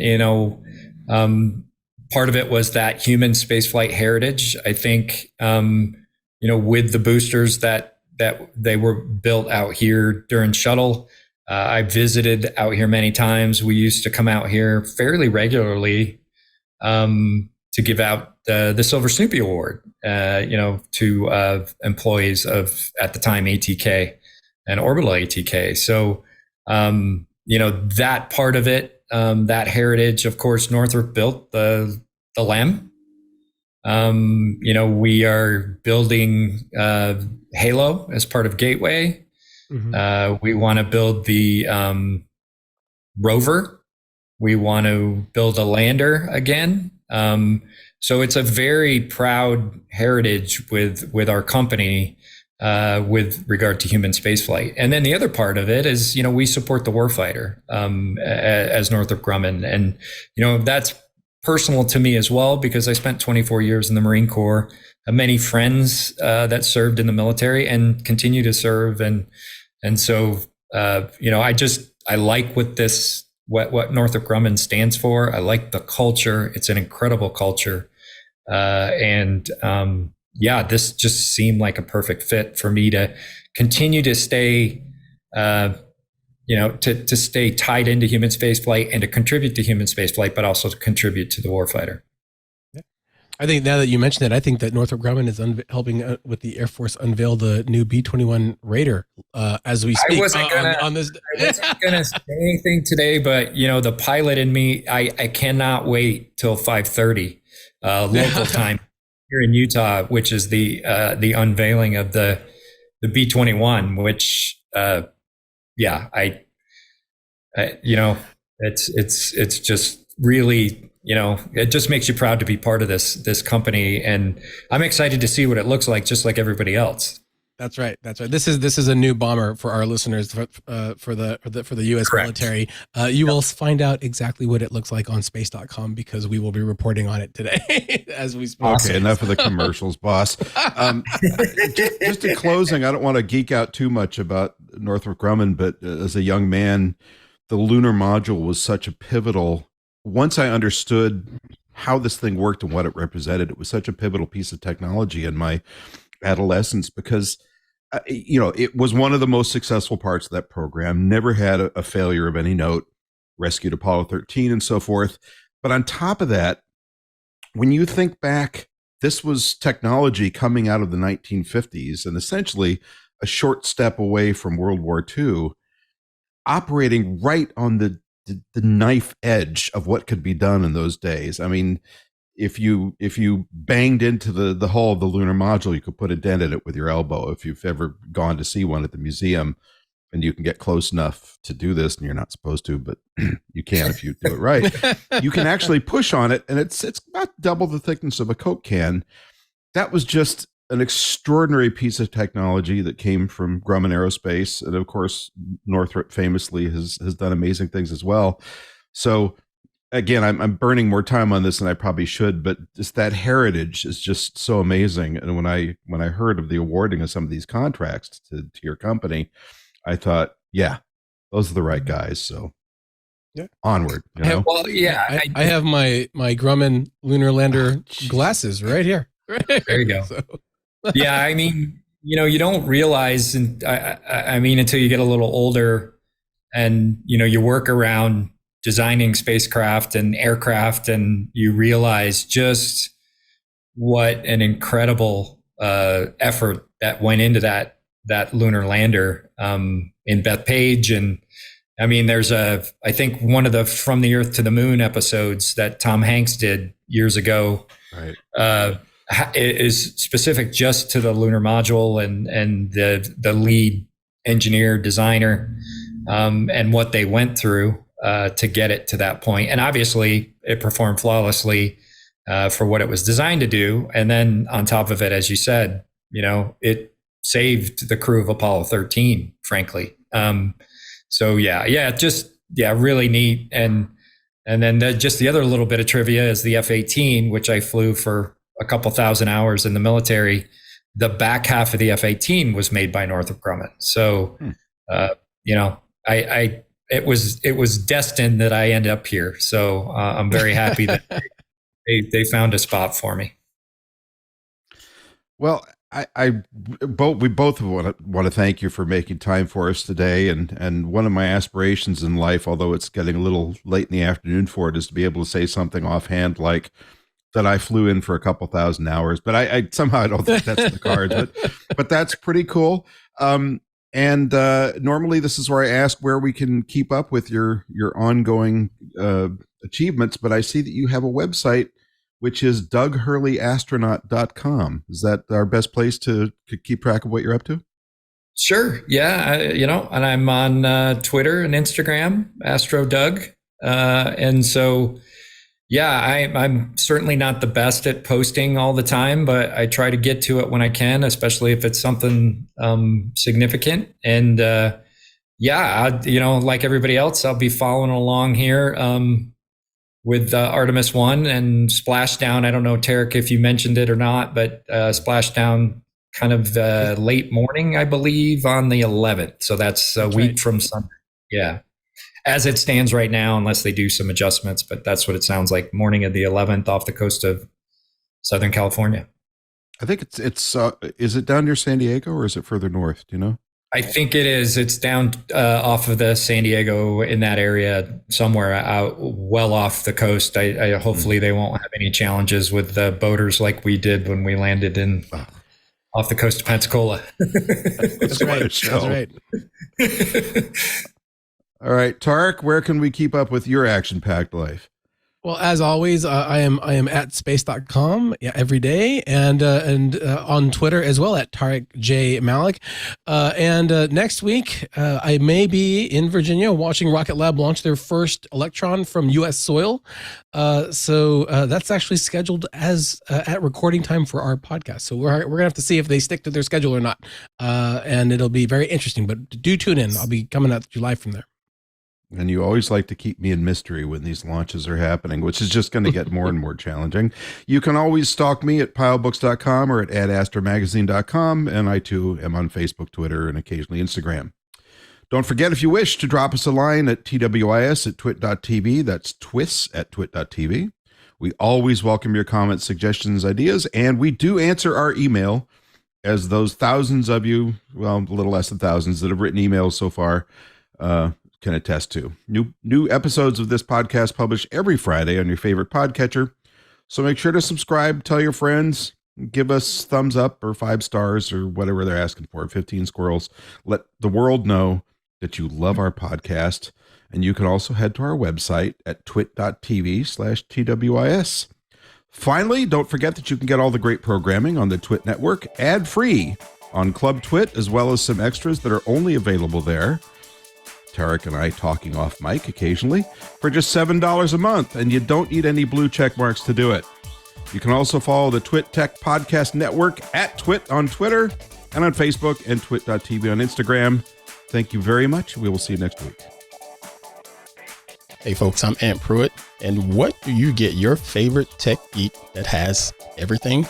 part of it was that human spaceflight heritage. I think, with the boosters that they were built out here during shuttle, I visited out here many times. We used to come out here fairly regularly to give out the Silver Snoopy Award, to employees of, at the time, ATK and Orbital ATK. So, that part of it, that heritage, of course, Northrop built the LEM. We are building Halo as part of Gateway. Mm-hmm. We want to build the rover. We want to build a lander again. So it's a very proud heritage with our company with regard to human spaceflight. And then the other part of it is, we support the warfighter as Northrop Grumman. And, that's personal to me as well, because I spent 24 years in the Marine Corps, have many friends that served in the military and continue to serve. And so, I like what Northrop Grumman stands for. I like the culture. It's an incredible culture. This just seemed like a perfect fit for me to continue to stay, to stay tied into human spaceflight and to contribute to human spaceflight, but also to contribute to the warfighter. I think now that you mentioned it, I think that Northrop Grumman is helping with the Air Force unveil the new B-21 Raider as we speak. I wasn't going to say anything today, but the pilot in me, I cannot wait till 5:30 local time here in Utah, which is the unveiling of the B-21, which it's just really. It just makes you proud to be part of this company, and I'm excited to see what it looks like, just like everybody else. That's right. This is a new bomber for our listeners for the U.S. Correct. military. You will find out exactly what it looks like on space.com because we will be reporting on it today as we speak. Okay, enough of the commercials, boss. Just in closing, I don't want to geek out too much about Northrop Grumman, but as a young man, the lunar module was such a pivotal. Once I understood how this thing worked and what it represented, it was such a pivotal piece of technology in my adolescence because, it was one of the most successful parts of that program. Never had a failure of any note, rescued Apollo 13 and so forth. But on top of that, when you think back, this was technology coming out of the 1950s and essentially a short step away from World War II, operating right on the knife edge of what could be done in those days. I mean, if you banged into the hull of the lunar module, you could put a dent in it with your elbow. If you've ever gone to see one at the museum, and you can get close enough to do this, and you're not supposed to, but you can if you do it right. You can actually push on it, and it's about double the thickness of a Coke can. That was just an extraordinary piece of technology that came from Grumman Aerospace. And of course, Northrop famously has done amazing things as well. So again, I'm burning more time on this than I probably should, but just that heritage is just so amazing. And when I heard of the awarding of some of these contracts to your company, I thought, yeah, those are the right guys. So Yeah. onward. You know? Well, yeah. I have my Grumman lunar lander glasses right here. There you go. So. Yeah, I mean, you don't realize, and I mean, until you get a little older, and you work around designing spacecraft and aircraft, and you realize just what an incredible effort that went into that lunar lander in Bethpage. And I mean, there's I think one of the From the Earth to the Moon episodes that Tom Hanks did years ago, Right. Is specific just to the lunar module and the lead engineer designer and what they went through to get it to that point. And obviously it performed flawlessly for what it was designed to do. And then on top of it, as you said, it saved the crew of Apollo 13, frankly. So really neat. And then just the other little bit of trivia is the F-18, which I flew for a couple thousand hours in the military. The back half of the F-18 was made by Northrop Grumman. So, it was destined that I end up here. So I'm very happy that they found a spot for me. Well, we both want to thank you for making time for us today. And one of my aspirations in life, although it's getting a little late in the afternoon for it, is to be able to say something offhand like that I flew in for a couple thousand hours. But I somehow I don't think that's in the cards. But that's pretty cool. And normally this is where I ask where we can keep up with your ongoing achievements. But I see that you have a website, which is DougHurleyAstronaut.com. Is that our best place to keep track of what you're up to? Sure. Yeah. And I'm on Twitter and Instagram, Astro Doug. And so, yeah, I'm certainly not the best at posting all the time, but I try to get to it when I can, especially if it's something significant. And like everybody else, I'll be following along here with Artemis I and Splashdown. I don't know, Tariq, if you mentioned it or not, but Splashdown kind of late morning, I believe, on the 11th. So that's a week from Sunday. Yeah. As it stands right now, unless they do some adjustments, but that's what it sounds like. Morning of the 11th off the coast of Southern California. I think it's is it down near San Diego or is it further north? Do you know? I think it is. It's down off of the San Diego, in that area, somewhere out well off the coast. I hopefully they won't have any challenges with the boaters like we did when we landed off the coast of Pensacola. That's right. That's right. All right, Tariq, where can we keep up with your action-packed life? Well, as always, I am at space.com every day and on Twitter as well at Tariq J. Malik. And next week, I may be in Virginia watching Rocket Lab launch their first Electron from U.S. soil. So that's actually scheduled as at recording time for our podcast. So we're going to have to see if they stick to their schedule or not. And it'll be very interesting. But do tune in. I'll be coming out to you live from there. And you always like to keep me in mystery when these launches are happening, which is just going to get more and more challenging. You can always stalk me at pylebooks.com or at adastromagazine.com. And I, too, am on Facebook, Twitter, and occasionally Instagram. Don't forget, if you wish, to drop us a line at twis@twit.tv. That's twis@twit.tv. We always welcome your comments, suggestions, ideas, and we do answer our email, as those thousands of you, well, a little less than thousands, that have written emails so far, can attest to. New episodes of this podcast published every Friday on your favorite podcatcher. So make sure to subscribe, tell your friends, give us thumbs up or 5 stars or whatever they're asking for, 15 squirrels. Let the world know that you love our podcast. And you can also head to our website at twit.tv/TWIS. Finally, don't forget that you can get all the great programming on the TWiT network ad-free on Club TWiT, as well as some extras that are only available there. Tariq and I talking off mic occasionally for just $7 a month, and you don't need any blue check marks to do it. You can also follow the TWiT Tech Podcast Network at TWiT on Twitter and on Facebook, and twit.tv on Instagram. Thank you very much. We will see you next week. Hey folks, I'm Ant Pruitt, and what do you get your favorite tech geek that has everything?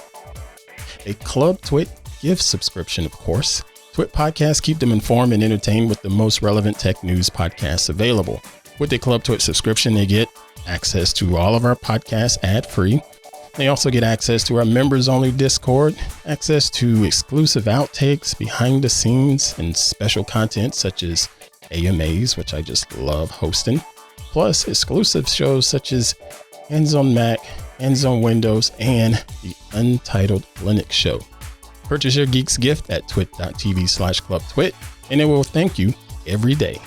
A Club TWiT gift subscription, of course. TWiT podcasts keep them informed and entertained with the most relevant tech news podcasts available. With the Club TWiT subscription, they get access to all of our podcasts ad-free. They also get access to our members-only Discord, access to exclusive outtakes, behind the scenes, and special content such as AMAs, which I just love hosting, plus exclusive shows such as Hands on Mac, Hands on Windows, and the Untitled Linux Show. Purchase your Geeks gift at twit.tv/clubtwit, and it will thank you every day.